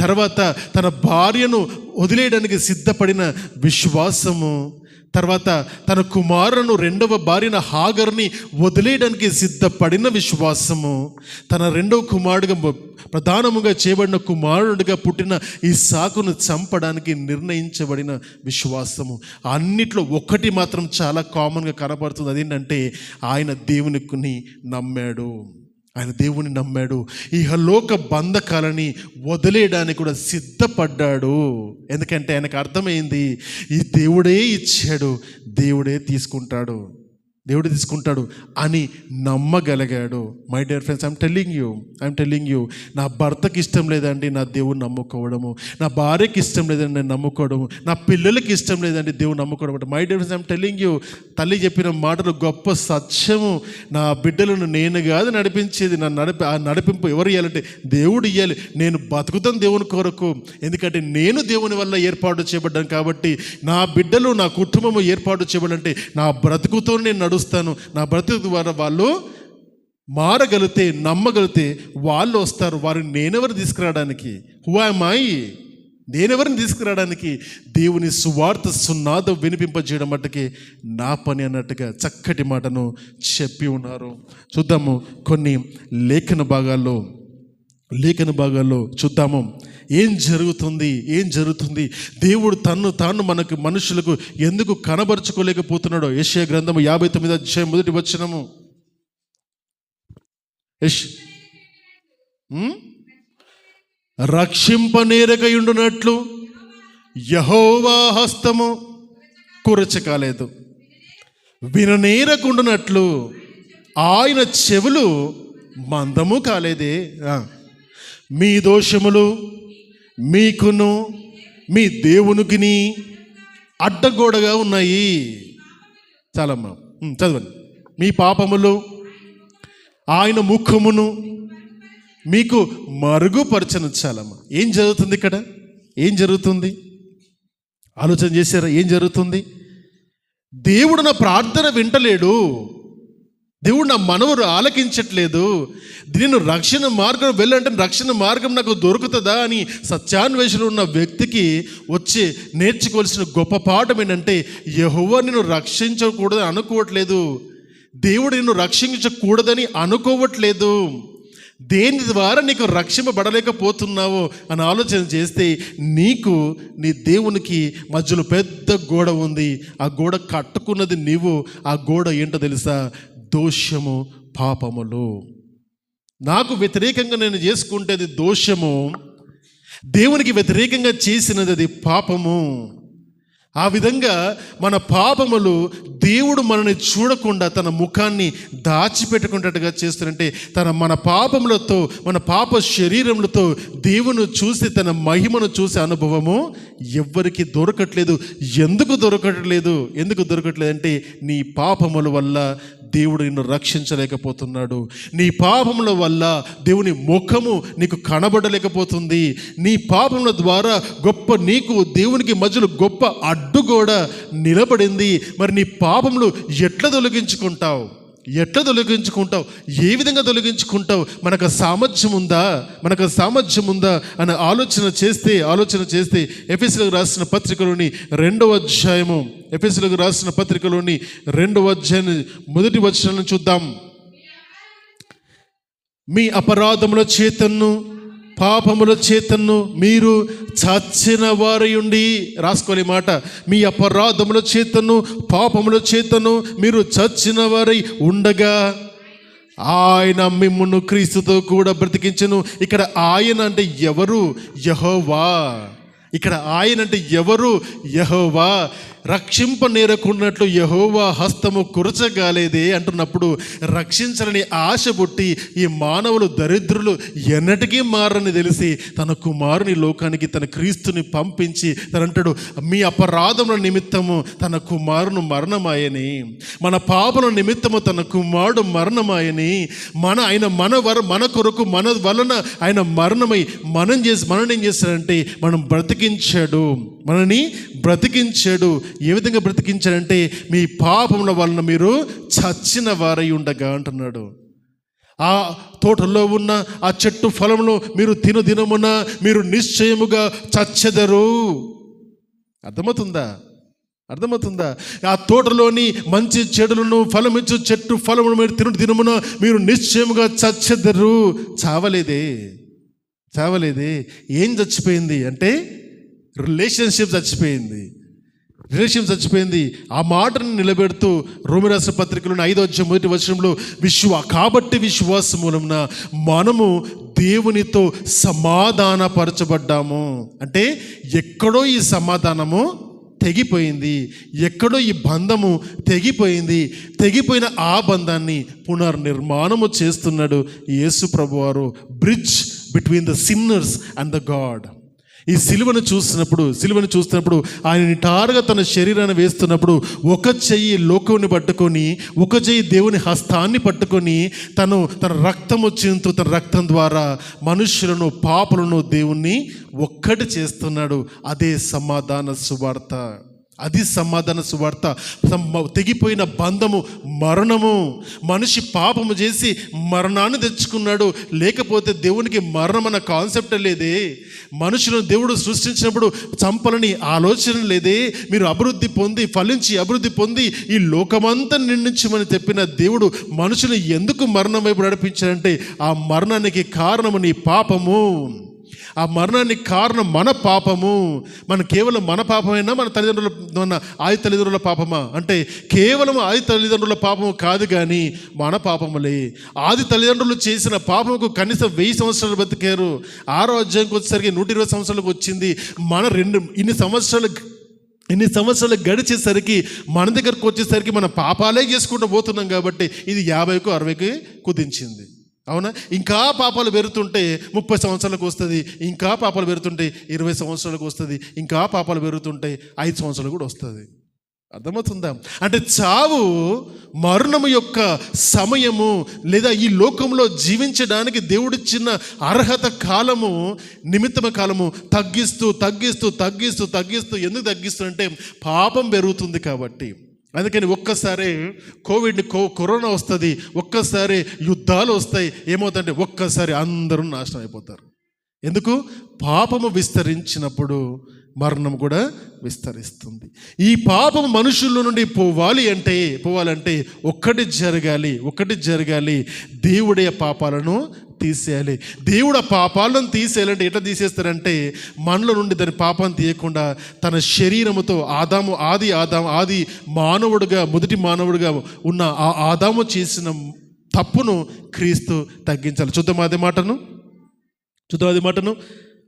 తర్వాత తన భార్యను వదిలేయడానికి సిద్ధపడిన విశ్వాసము, తర్వాత తన కుమారును రెండవ భార్యన హాగర్ని వదిలేయడానికి సిద్ధపడిన విశ్వాసము, తన రెండవ కుమారుడుగా ప్రధానముగా చేయబడిన కుమారుడిగా పుట్టిన ఇస్సాకును చంపడానికి నిర్ణయించబడిన విశ్వాసము. అన్నిట్లో ఒకటి మాత్రం చాలా కామన్గా కనబడుతుంది. అదేంటంటే ఆయన దేవుని నమ్మాడు. ఇహలోక బంధకాలని వదిలేయడానికి కూడా సిద్ధపడ్డాడు. ఎందుకంటే ఆయనకు అర్థమైంది, ఈ దేవుడే ఇచ్చాడు, దేవుడే తీసుకుంటాడు అని నమ్మగలిగాడు. My dear friends, I'm telling you, నా భర్తకి ఇష్టం లేదండి నా దేవుని నమ్ముకోవడము, నా భార్యకి ఇష్టం లేదండి నేను నమ్ముకోవడము, నా పిల్లలకి ఇష్టం లేదండి దేవుని నమ్ముకోవడం. My dear friends, I'm telling you, తల్లి చెప్పిన మాటలు గొప్ప సత్యము. నా బిడ్డలను నేను కాదు నడిపించేది, ఆ నడిపింపు ఎవరు ఇవ్వాలంటే దేవుడు ఇవ్వాలి. నేను బతుకుతాను దేవుని కొరకు, ఎందుకంటే నేను దేవుని వల్ల ఏర్పాటు చేయబడ్డాను. కాబట్టి నా బిడ్డలు, నా కుటుంబము ఏర్పాటు చేయబడాలంటే నా బ్రతుకుతో నేను నా బ్రతుకు ద్వారా వాళ్ళు మారగలిగితే, నమ్మగలిగితే వాళ్ళు వస్తారు. వారిని నేనెవరు తీసుకురావడానికి? నేనెవరిని తీసుకురావడానికి? దేవుని సువార్త సున్నాదం వినిపింపజేయడం మట్టుకే నా పని అన్నట్టుగా చక్కటి మాటను చెప్పి ఉన్నారు. చూద్దాము కొన్ని లేఖన భాగాల్లో చూద్దాము ఏం జరుగుతుంది, దేవుడు తాను మనుషులకు ఎందుకు కనబరుచుకోలేకపోతున్నాడో. యెషయా గ్రంథము 59వ అధ్యాయం 1వ వచనము. రక్షింపనేరకయుండునట్లు యెహోవా హస్తము కురచకాలేదు, విననేరకుండునట్లు ఆయన చెవులు మందము కాలేదే. మీ దోషములు మీకును మీ దేవునికిని అడ్డగోడగా ఉన్నాయి. చాలమ్మా, చదవండి. మీ పాపములు ఆయన ముఖమును మీకు మరుగుపరచను. చాలమ్మా. ఏం జరుగుతుంది ఇక్కడ? ఆలోచన చేశారా? ఏం జరుగుతుంది? దేవుడు నా ప్రార్థన వింటలేడు, దేవుడు నా మనవురు ఆలకించట్లేదు, నేను రక్షణ మార్గం వెళ్ళంటే రక్షణ మార్గం నాకు దొరుకుతుందా అని సత్యాన్వేషణ ఉన్న వ్యక్తికి వచ్చి నేర్చుకోవాల్సిన గొప్ప పాఠం ఏంటంటే, యెహోవా నిన్ను రక్షించకూడదని అనుకోవట్లేదు, దేవుడు నిన్ను రక్షించకూడదని అనుకోవట్లేదు, దేని ద్వారా నీకు రక్షింపబడలేకపోతున్నావో అని ఆలోచన చేస్తే నీకు నీ దేవునికి మధ్యలో పెద్ద గోడ ఉంది. ఆ గోడ కట్టుకున్నది నీవు. ఆ గోడ ఏంటో తెలుసా? దోషము, పాపములు. నాకు వ్యతిరేకంగా నేను చేసుకుంటేది దోషము, దేవునికి వ్యతిరేకంగా చేసినది అది పాపము. ఆ విధంగా మన పాపములు దేవుడు మనల్ని చూడకుండా తన ముఖాన్ని దాచిపెట్టుకున్నట్టుగా చేస్తున్నట్టే మన పాపములతో, మన పాప శరీరములతో దేవుని చూసి తన మహిమను చూసే అనుభవము ఎవ్వరికి దొరకట్లేదు. ఎందుకు దొరకట్లేదు అంటే నీ పాపముల వల్ల దేవుడు నిన్ను రక్షించలేకపోతున్నాడు. నీ పాపముల వల్ల దేవుని ముఖము నీకు కనబడలేకపోతుంది. నీ పాపముల ద్వారా నీకు దేవునికి మధ్యలో గొప్ప అడ్డుగోడ నిలబడింది. మరి నీ పాపములు ఎట్లా తొలగించుకుంటావు? ఏ విధంగా తొలగించుకుంటావు? మనకు సామర్థ్యం ఉందా అని ఆలోచన చేస్తే ఎఫెసీయులకు రాసిన పత్రికలోని 2వ అధ్యాయము, ఎఫెసీయులకు రాసిన పత్రికలోని 2వ అధ్యాయం మొదటి వచనం చూద్దాం. మీ అపరాధముల చేతను పాపముల చేతను మీరు చచ్చిన వారై ఉండి, రాసుకోలే మాట, మీ అపరాధముల చేతను పాపముల చేతను మీరు చచ్చిన వారై ఉండగా ఆయన మిమ్మును క్రీస్తుతో కూడా బ్రతికించెను. ఇక్కడ ఆయన అంటే ఎవరు? యెహోవా. ఇక్కడ ఆయన అంటే ఎవరు? యెహోవా. రక్షింపనేరకున్నట్లు యెహోవా హస్తము కురచగాలేదే అంటున్నప్పుడు, రక్షించాలని ఆశ పుట్టి ఈ మానవులు దరిద్రులు ఎన్నటికీ మారని తెలిసి తన కుమారుని లోకానికి, తన క్రీస్తుని పంపించి తనంటాడు, మీ అపరాధముల నిమిత్తము తన కుమారుని మరణమాయని, మన పాపల నిమిత్తము తన కుమారుడు మరణమాయని, మన కొరకు మన వలన ఆయన మరణమై మనల్ని ఏం చేస్తాడంటే మనల్ని బ్రతికించాడు. ఏ విధంగా బ్రతికించాడంటే, మీ పాపముల వలన మీరు చచ్చిన వారై ఉండగా అంటున్నాడు. ఆ తోటలో ఉన్న ఆ చెట్టు ఫలమును మీరు దినమున మీరు నిశ్చయముగా చచ్చెదరు. అర్థమవుతుందా? ఆ తోటలోని మంచి చెడులను ఫలమిచ్చు చెట్టు ఫలమును మీరు దినమున మీరు నిశ్చయముగా చచ్చెదరు. చావలేదే. ఏం చచ్చిపోయింది అంటే రిలేషన్షిప్ చచ్చిపోయింది. ఆ మాటను నిలబెడుతూ రోమీ రాసిన పత్రికలోని 5వ అధ్యాయం మొదటి వచనంలో, కాబట్టి విశ్వాసం మూలమున మనము దేవునితో సమాధానపరచబడ్డాము. అంటే ఎక్కడో ఈ సమాధానము తెగిపోయింది, ఎక్కడో ఈ బంధము తెగిపోయిన ఆ బంధాన్ని పునర్నిర్మాణము చేస్తున్నాడు యేసు ప్రభువారు. Bridge between the sinners and the God. ఈ సిలువను చూస్తున్నప్పుడు ఆయన నిటారుగా తన శరీరాన్ని వేస్తున్నప్పుడు ఒక చెయ్యి లోకంని పట్టుకొని, ఒక చెయ్యి దేవుని హస్తాన్ని పట్టుకొని తన రక్తము చింతు, తన రక్తం ద్వారా మనుషులను, పాపులను దేవుణ్ణి ఒక్కటి చేస్తున్నాడు. అదే సమాధాన సువార్త. తెగిపోయిన బంధము మరణము. మనిషి పాపము చేసి మరణాన్ని తెచ్చుకున్నాడు. లేకపోతే దేవునికి మరణం అన్న కాన్సెప్ట్ లేదే. మనుషులను దేవుడు సృష్టించినప్పుడు చంపాలని ఆలోచన లేదే. మీరు ఫలించి అభివృద్ధి పొంది ఈ లోకమంతా నిండించమని చెప్పిన దేవుడు మనుషులు ఎందుకు మరణం వైపు నడిపించాడంటే, ఆ మరణానికి కారణము నీ పాపము. ఆ మరణానికి కారణం మన పాపము. కేవలం మన పాపమైనా ఆది తల్లిదండ్రుల పాపమా అంటే కేవలం ఆది తల్లిదండ్రుల పాపము కాదు, కానీ మన పాపములే. ఆది తల్లిదండ్రులు చేసిన పాపముకు కనీసం 1000 సంవత్సరాలు బతికారు. 6వ అధ్యాయంకి వచ్చేసరికి 120 సంవత్సరాలకు వచ్చింది. ఇన్ని సంవత్సరాలు గడిచేసరికి మన దగ్గరకు వచ్చేసరికి మన పాపాలే చేసుకుంటూ పోతున్నాం. కాబట్టి ఇది 50కు 60కి కుదించింది. అవునా? ఇంకా పాపాలు పెరుగుతుంటే 30 సంవత్సరాలకు వస్తుంది, ఇంకా పాపాలు పెరుగుతుంటే 20 సంవత్సరాలకు వస్తుంది, ఇంకా పాపాలు పెరుగుతుంటే 5 సంవత్సరాలు కూడా వస్తుంది. అర్థమవుతుందా? అంటే చావు, మరణము యొక్క సమయము, లేదా ఈ లోకంలో జీవించడానికి దేవుడిచ్చిన అర్హత కాలము, నిమిత్తమ కాలము తగ్గిస్తూ ఎందుకు తగ్గిస్తుందంటే పాపం పెరుగుతుంది కాబట్టి. అందుకని ఒక్కసారి కరోనా వస్తుంది, ఒక్కసారి యుద్ధాలు వస్తాయి, ఏమవుతుందంటే ఒక్కసారి అందరూ నాశనం అయిపోతారు. ఎందుకు? పాపము విస్తరించినప్పుడు మరణం కూడా విస్తరిస్తుంది. ఈ పాపము మనుషుల నుండి పోవాలంటే ఒక్కటి జరగాలి, దేవుడే పాపాలను తీసేయాలి. దేవుడు ఆ పాపాలను తీసేయాలంటే ఎట్లా తీసేస్తారంటే, మనలో నుండి దాని పాపం తీయకుండా తన శరీరముతో ఆది మానవుడుగా, మొదటి మానవుడిగా ఉన్న ఆ ఆదాము చేసిన తప్పును క్రీస్తు తగ్గించాలి. చూద్దాం అదే మాటను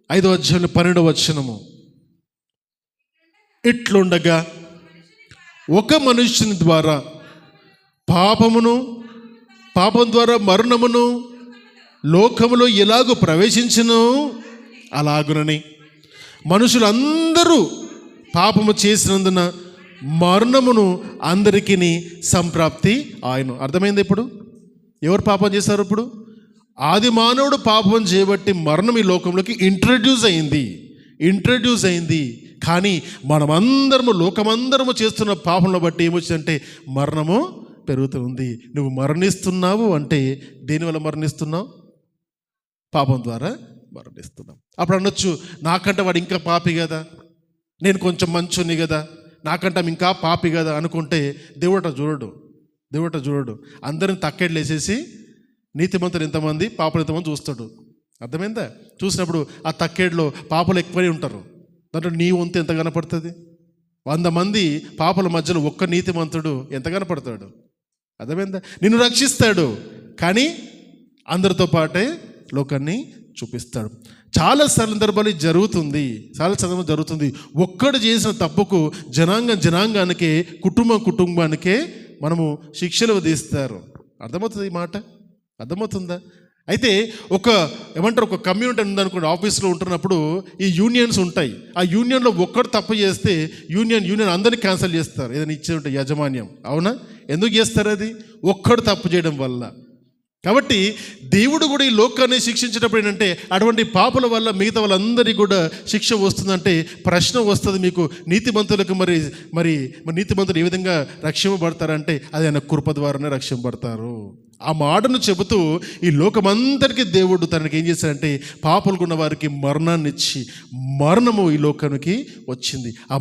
5వ అధ్యాయం 12వ వచనము. ఇట్లుండగా ఒక మనుష్యుని ద్వారా పాపం ద్వారా మరణమును లోకములో ఎలాగూ ప్రవేశించును, అలాగునని మనుషులందరూ పాపము చేసినందున మరణమును అందరికీ సంప్రాప్తి ఆయను. అర్థమైంది? ఇప్పుడు ఎవరు పాపం చేశారు? ఇప్పుడు ఆది మానవుడు పాపం చేయబట్టి మరణం ఈ లోకంలోకి ఇంట్రడ్యూస్ అయింది. కానీ లోకమందరము చేస్తున్న పాపంలో బట్టి ఏమొచ్చిందంటే మరణము పెరుగుతుంది. నువ్వు మరణిస్తున్నావు అంటే దేనివల్ల మరణిస్తున్నావు? పాపం ద్వారా మరణిస్తున్నావు. అప్పుడు అనొచ్చు, నాకంటే వాడు ఇంకా పాపి కదా, నేను కొంచెం మంచోని కదా, నాకంటే ఇంకా పాపి కదా అనుకుంటే దేవుడట చూడడు. అందరిని తక్కెళ్ళు వేసేసి నీతిమంతులు ఎంతమంది, పాపలు ఎంతమంది చూస్తాడు. అర్థమైందా? చూసినప్పుడు ఆ తక్కేడులో పాపలు ఎక్కువనే ఉంటారు. దాంట్లో నీ వంతు ఎంత కనపడుతుంది? 100 మంది పాపల మధ్యలో ఒక్క నీతిమంతుడు ఎంత కనపడతాడు? అర్థమైందా? నిన్ను రక్షిస్తాడు, కానీ అందరితో పాటే లోకాన్ని చూపిస్తాడు. చాలా సందర్భాలు జరుగుతుంది. ఒక్కడు చేసిన తప్పుకు జనాంగానికే, కుటుంబానికే మనము శిక్షలు విధిస్తారు. అర్థమవుతుంది ఈ మాట? అర్థమవుతుందా? అయితే ఒక కమ్యూనిటీ ఉందనుకోండి, ఆఫీస్లో ఉంటున్నప్పుడు ఈ యూనియన్స్ ఉంటాయి. ఆ యూనియన్లో ఒక్కడు తప్పు చేస్తే యూనియన్ అందరినీ క్యాన్సిల్ చేస్తారు. ఏదైనా ఇచ్చే ఉంటాయి యాజమాన్యం. అవునా? ఎందుకు చేస్తారు? అది ఒక్కడు తప్పు చేయడం వల్ల. కాబట్టి దేవుడు కూడా ఈ లోకాన్ని శిక్షించేటప్పుడు ఏంటంటే, అటువంటి పాపల వల్ల మిగతా వాళ్ళందరికీ కూడా శిక్ష వస్తుందంటే ప్రశ్న వస్తుంది మీకు, నీతిమంతులకు మరి నీతిమంతులు ఏ విధంగా రక్షింపబడతారంటే అది ఆయన కృప ద్వారానే రక్షింపబడతారు. ఆ మాటను చెబుతూ ఈ లోకమందరికీ దేవుడు తనకి ఏం చేశాడంటే, పాపలకు ఉన్న వారికి మరణాన్ని ఇచ్చి మరణము ఈ లోకానికి వచ్చింది. ఆ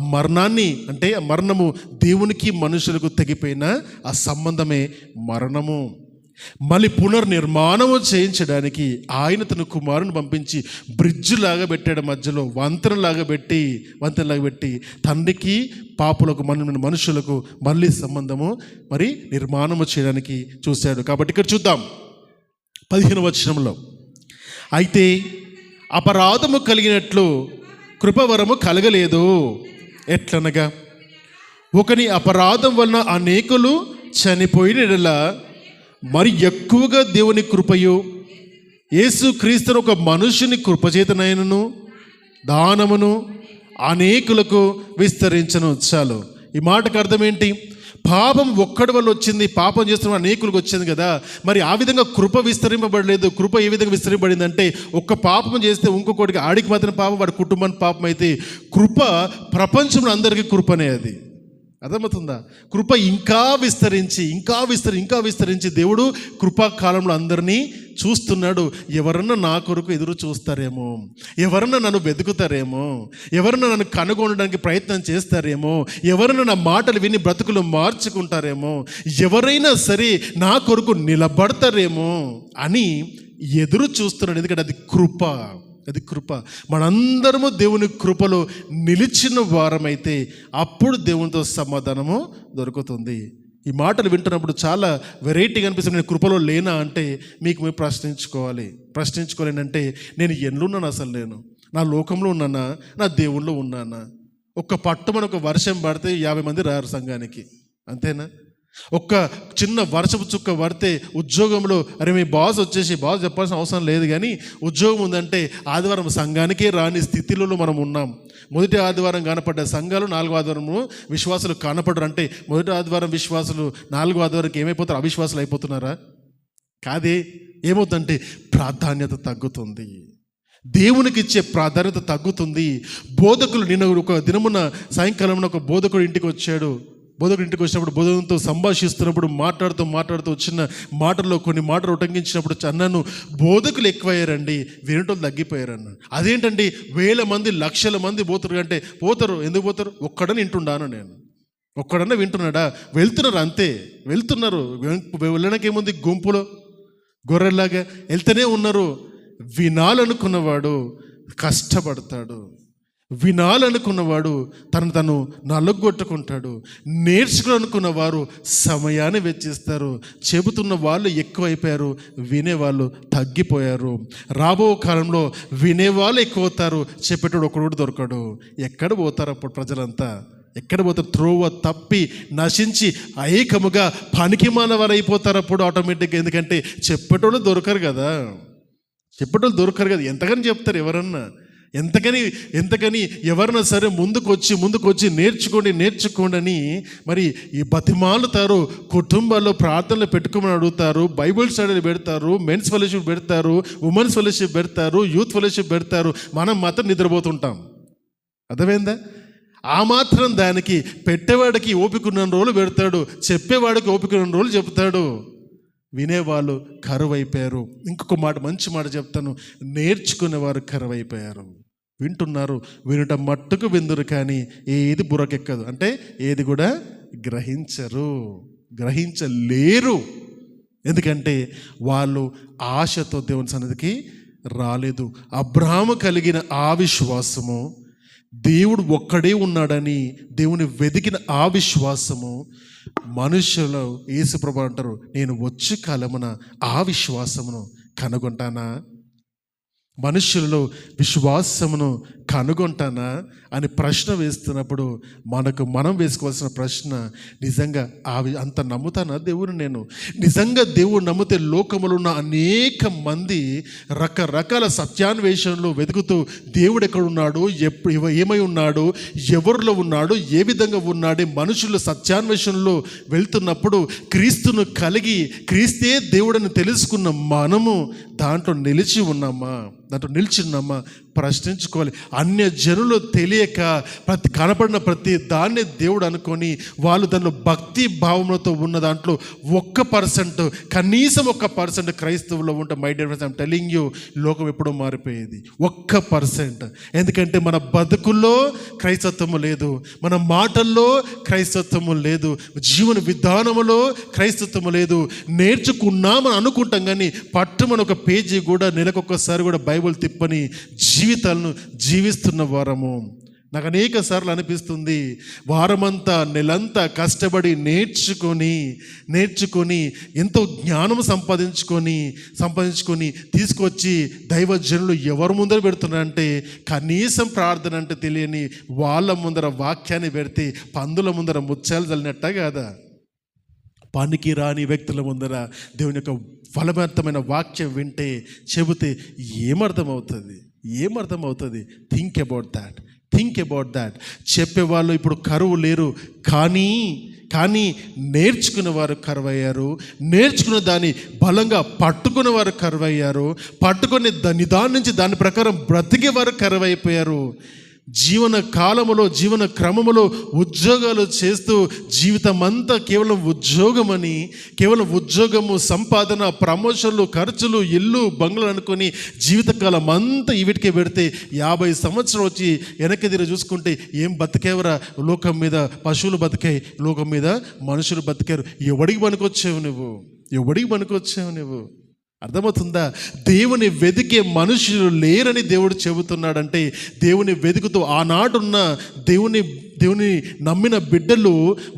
మరణము దేవునికి మనుషులకు తెగిపోయిన ఆ సంబంధమే మరణము. మళ్ళీ పునర్నిర్మాణము చేయించడానికి ఆయన తన కుమారుని పంపించి బ్రిడ్జ్ లాగా పెట్టాడు, మధ్యలో వంతెనలాగా పెట్టి తండ్రికి పాపులకు మనుషులకు మళ్ళీ సంబంధము నిర్మాణము చేయడానికి చూశాడు. కాబట్టి ఇక్కడ చూద్దాం 15వ వచనంలో, అయితే అపరాధము కలిగినట్లు కృపవరము కలగలేదు. ఎట్లనగా ఒకని అపరాధం వలన అనేకులు చనిపోయినలా మరి ఎక్కువగా దేవుని కృపయు యేసు క్రీస్తును ఒక మనుషుని కృపచేతనైనను దానమును అనేకులకు విస్తరించను. చాలు. ఈ మాటకు అర్థం ఏంటి? పాపం ఒక్కడి వల్ల వచ్చింది, పాపం చేస్తున్న అనేకులకు వచ్చింది కదా. మరి ఆ విధంగా కృప విస్తరింపబడలేదు. కృప ఏ విధంగా విస్తరింపబడిందంటే, ఒక్క పాపం చేస్తే ఇంకొకటికి ఆడికి మాత్రం పాపం, వాడి కుటుంబానికి పాపం అయితే కృప ప్రపంచంలో అందరికీ కృపనే. అది అర్థమవుతుందా? కృప ఇంకా విస్తరించి దేవుడు కృపాకాలంలో అందరినీ చూస్తున్నాడు. ఎవరన్నా నా కొరకు ఎదురు చూస్తారేమో, ఎవరన్నా నన్ను వెతుకుతారేమో, ఎవరన్నా నన్ను కనుగొనడానికి ప్రయత్నం చేస్తారేమో, ఎవరన్నా నా మాటలు విని బ్రతుకులు మార్చుకుంటారేమో, ఎవరైనా సరే నా కొరకు నిలబడతారేమో అని ఎదురు చూస్తున్నాడు. ఎందుకంటే అది కృప. మనందరము దేవుని కృపలో నిలిచిన వారమైతే అప్పుడు దేవునితో సమాధానము దొరుకుతుంది. ఈ మాటలు వింటున్నప్పుడు చాలా వెరైటీగా అనిపిస్తుంది. నేను కృపలో లేనా అంటే మీరు ప్రశ్నించుకోలేనంటే నేను ఎన్నున్నాను? అసలు నేను నా లోకంలో ఉన్నానా, నా దేవుళ్ళు ఉన్నానా? ఒక వర్షం పడితే 50 మంది రారు సంఘానికి, అంతేనా? ఒక్క చిన్న వర్షపు చుక్క పడితే ఉద్యోగంలో మీ బాస్ చెప్పాల్సిన అవసరం లేదు, కానీ ఉద్యోగం ఉందంటే ఆదివారం సంఘానికే రాని స్థితిలో మనం ఉన్నాం. మొదటి ఆదివారం కనపడ్డ సంఘాలు 4వ ఆదివారము విశ్వాసులు కనపడరు. అంటే మొదటి ఆదివారం విశ్వాసులు 4వ ఆదివారంకి ఏమైపోతారు? అవిశ్వాసులు అయిపోతున్నారా? కాదే. ఏమవుతుందంటే ప్రాధాన్యత తగ్గుతుంది, దేవునికి ఇచ్చే ప్రాధాన్యత తగ్గుతుంది. బోధకులు నిన్న ఒక దినమున సాయంకాలం ఒక బోధకుడు ఇంటికి వచ్చాడు. బోధకుడు ఇంటికి వచ్చినప్పుడు బోధకునితో సంభాషిస్తున్నప్పుడు మాట్లాడుతూ వచ్చిన మాటల్లో కొన్ని మాటలు ఉటంకించినప్పుడు అన్నాను, బోధకులు ఎక్కువయ్యారండి, వినటోళ్ళు తగ్గిపోయారన్న. అదేంటండి, 1000 మంది 1,00,000 మంది పోతారు అంటే పోతారు, ఎందుకు పోతారు? ఒక్కడని వింటున్నాను నేను. ఒక్కడన్నా వింటున్నాడా? వెళ్తున్నారు, అంతే వెళ్తున్నారు. వెళ్ళడానికేముంది, గుంపులో గొర్రెల్లాగా వెళ్తూనే ఉన్నారు. వినాలనుకున్నవాడు కష్టపడతాడు, వినాలనుకున్నవాడు తను నలుగొట్టుకుంటాడు. నేర్చుకోవాలనుకున్న వారు సమయాన్ని వెచ్చిస్తారు. చెబుతున్న వాళ్ళు ఎక్కువైపోయారు, వినేవాళ్ళు తగ్గిపోయారు. రాబో కాలంలో వినేవాళ్ళు ఎక్కువ అవుతారు, చెప్పేటోడు ఒకడు దొరకడు. ఎక్కడ పోతారు అప్పుడు ప్రజలంతా? ఎక్కడ పోతారు? త్రోవ తప్పి నశించి ఐకముగా పనికిమాల వారు అయిపోతారు అప్పుడు ఆటోమేటిక్గా. ఎందుకంటే చెప్పేటోళ్ళు దొరకరు కదా, ఎంతగాని చెప్తారు ఎవరన్నా, ఎంతకని ఎవరన్నా సరే ముందుకు వచ్చి నేర్చుకోండి అని మరి ఈ బతిమాలుతారు. కుటుంబాల్లో ప్రార్థనలు పెట్టుకోమని అడుగుతారు, బైబిల్ స్టడీలు పెడతారు, మెన్స్ ఫెలోషిప్ పెడతారు, ఉమెన్స్ ఫెలోషిప్ పెడతారు, యూత్ ఫెలోషిప్ పెడతారు. మనం మాత్రం నిద్రపోతుంటాం. అర్థమైందా? ఆ మాత్రం దానికి పెట్టేవాడికి ఓపికన్న రోజులు పెడతాడు, చెప్పేవాడికి ఓపికన్న రోజులు చెప్తాడు. వినేవాళ్ళు కరువైపోయారు. ఇంకొక మాట, మంచి మాట చెప్తాను, నేర్చుకునేవారు కరువైపోయారు. వింటున్నారు, వినటం మట్టుకు విందురు కానీ ఏది బుర్రకెక్కదు, అంటే ఏది కూడా గ్రహించలేరు. ఎందుకంటే వాళ్ళు ఆశతో దేవుని సన్నిధికి రాలేదు. అబ్రాహాము కలిగిన ఆ విశ్వాసము, దేవుడు ఒక్కడే ఉన్నాడని దేవుని వెతికిన ఆ విశ్వాసము, మనుషులు యేసుప్రభు అంటారు, నేను వచ్చే కాలమున ఆ విశ్వాసమును కనుగొంటానా? మనుషులలో విశ్వాసమును కనుగొంటానా అని ప్రశ్న వేస్తున్నప్పుడు మనం వేసుకోవాల్సిన ప్రశ్న, నిజంగా అంత నమ్ముతానా దేవుని? నేను నిజంగా దేవుడు నమ్మితే లోకములో ఉన్న అనేక మంది రకరకాల సత్యాన్వేషణలు వెతుకుతూ దేవుడు ఎక్కడున్నాడు, ఏమై ఉన్నాడు, ఎవరిలో ఉన్నాడు, ఏ విధంగా ఉన్నాడు, మనుషులు సత్యాన్వేషణలో వెళ్తున్నప్పుడు క్రీస్తును కలిగి క్రీస్తే దేవుడని తెలుసుకున్న మనము దాంట్లో నిలిచి ఉన్నామా ప్రశ్నించుకోవాలి. అన్య జనులు తెలియక కనపడిన ప్రతి దాన్ని దేవుడు అనుకొని వాళ్ళు దానిలో భక్తి భావములతో ఉన్న దాంట్లో 1%, కనీసం 1% క్రైస్తవుల్లో ఉంటే, my dear friends, I'm telling you, లోకం ఎప్పుడో మారిపోయేది. 1%. ఎందుకంటే మన బతుకుల్లో క్రైస్తత్వము లేదు, మన మాటల్లో క్రైస్తత్వము లేదు, జీవన విధానములో క్రైస్తత్వము లేదు. నేర్చుకున్నామని అనుకుంటాం కానీ పట్టుమని ఒక పేజీ కూడా నెలకొకసారి కూడా బైబిల్ తిప్పని జీవితాలను జీవిస్తున్న వారము. నాకు అనేక సార్లు అనిపిస్తుంది, వారమంతా నెలంతా కష్టపడి నేర్చుకొని ఎంతో జ్ఞానం సంపాదించుకొని తీసుకొచ్చి దైవజనులు ఎవరి ముందర పెడుతున్నారంటే, కనీసం ప్రార్థన అంటే తెలియని వాళ్ళ ముందర వాక్యాన్ని పెడితే పందుల ముందర ముత్యాలు చల్లినట్ట కాదా? పనికి రాని వ్యక్తుల ముందర దేవుని యొక్క ఫలవంతమైన వాక్యం చెబితే ఏమర్థమవుతుంది? Think about that. చెప్పేవాళ్ళు ఇప్పుడు కరువు లేరు, కానీ నేర్చుకున్న వారు కరువయ్యారు. నేర్చుకున్న దాన్ని బలంగా పట్టుకున్న వారు కరువయ్యారు. పట్టుకొని నిదానించి దాని ప్రకారం బ్రతికే వారు కరువైపోయారు. జీవన కాలములో, జీవన క్రమములో ఉద్యోగాలు చేస్తూ జీవితం అంతా కేవలం ఉద్యోగము, సంపాదన, ప్రమోషన్లు, ఖర్చులు, ఇల్లు, బంగ్లాలు అనుకొని జీవితకాలం అంతా వీటికే పెడితే 50 సంవత్సరాలు వచ్చి వెనక్కి తిరిగి చూసుకుంటే ఏం బతికేవరా? లోకం మీద పశువులు బతికాయి, లోకం మీద మనుషులు బతికారు. ఎవడికి పనికొచ్చావు నువ్వు? అర్థమవుతుందా? దేవుని వెతికే మనుషులు లేరని దేవుడు చెబుతున్నాడంటే, దేవుని వెతుకుతూ ఆనాడున్న దేవుని నమ్మిన బిడ్డలు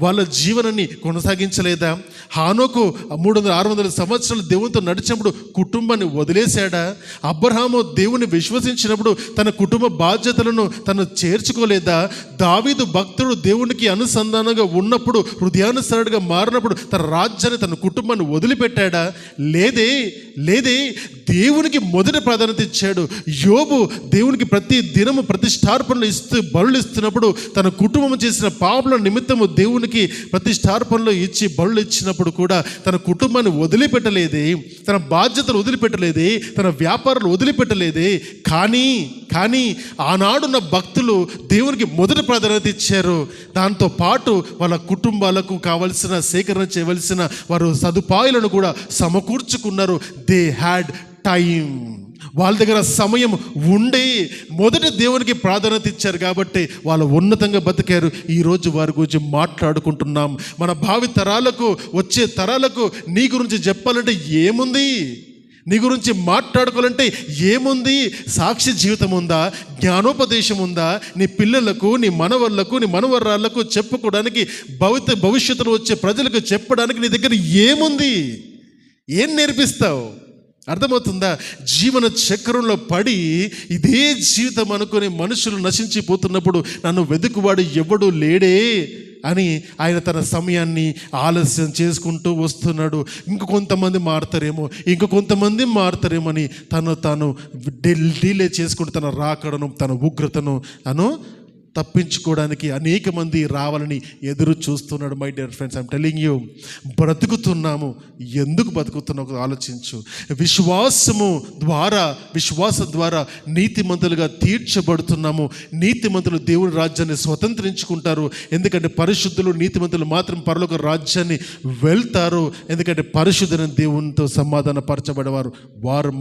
వాళ్ళ జీవనాన్ని కొనసాగించలేదా? హానోకు 300-600 సంవత్సరాలు దేవునితో నడిచినప్పుడు కుటుంబాన్ని వదిలేశాడా? అబ్రహాము దేవుని విశ్వసించినప్పుడు తన కుటుంబ బాధ్యతలను తను చేర్చుకోలేదా? దావీదు భక్తుడు దేవునికి అనుసంధానంగా ఉన్నప్పుడు, హృదయానుసరుడుగా మారినప్పుడు తన రాజ్యాన్ని, తన కుటుంబాన్ని వదిలిపెట్టాడా? లేదే. దేవునికి మొదటి ప్రాధాన్యత ఇచ్చాడు. యోబు దేవునికి ప్రతి దినము ప్రతిష్టార్పణలు బలులు ఇస్తున్నప్పుడు తన కుటుంబం చేసిన పాపల నిమిత్తము దేవునికి ప్రతిష్టార్పణలో ఇచ్చి బలులు ఇచ్చినప్పుడు కూడా తన కుటుంబాన్ని వదిలిపెట్టలేదే, తన బాధ్యతలు వదిలిపెట్టలేదే, తన వ్యాపారాలు వదిలిపెట్టలేదే. కానీ ఆనాడున్న భక్తులు దేవునికి మొదటి ప్రాధాన్యత ఇచ్చారు. దాంతో పాటు వాళ్ళ కుటుంబాలకు కావలసిన సేకరణ చేయవలసిన వారు సదుపాయాలను కూడా సమకూర్చుకున్నారు. They had time. వాళ్ళ దగ్గర సమయం ఉండే మొదట దేవునికి ప్రాధాన్యత ఇచ్చారు కాబట్టి వాళ్ళు ఉన్నతంగా బతికారు. ఈరోజు వారి గురించి మాట్లాడుకుంటున్నాం. మన భావి తరాలకు, వచ్చే తరాలకు నీ గురించి చెప్పాలంటే ఏముంది, నీ గురించి మాట్లాడుకోవాలంటే ఏముంది? సాక్షి జీవితం ఉందా? జ్ఞానోపదేశం ఉందా? నీ పిల్లలకు, నీ మనవళ్ళకు, నీ మనవరాళ్లకు చెప్పుకోవడానికి, భవిష్యత్తులో వచ్చే ప్రజలకు చెప్పడానికి నీ దగ్గర ఏముంది? ఏం నేర్పిస్తావు? అర్థమవుతుందా? జీవన చక్రంలో పడి ఇదే జీవితం అనుకుని మనుషులు నశించిపోతున్నప్పుడు నన్ను వెతుకువాడు ఎవడు లేడే అని ఆయన తన సమయాన్ని ఆలస్యం చేసుకుంటూ వస్తున్నాడు. కొంతమంది మారుతారేమో అని తాను డిలే చేసుకుంటూ తన రాకడను, తన ఉగ్రతను తప్పించుకోవడానికి అనేక మంది రావాలని ఎదురు చూస్తున్నాడు. My dear friends, I'm telling you, బ్రతుకుతున్నాము. ఎందుకు బతుకుతున్నావు ఆలోచించు. విశ్వాసం ద్వారా నీతిమంతులుగా తీర్చబడుతున్నాము. నీతిమంతులు దేవుని రాజ్యాన్ని స్వతంత్రించుకుంటారు. ఎందుకంటే పరిశుద్ధులు, నీతిమంతులు మాత్రం పరలోక రాజ్యాన్ని వెళ్తారు. ఎందుకంటే పరిశుద్ధుని దేవునితో సమాధాన పరచబడేవారు వారు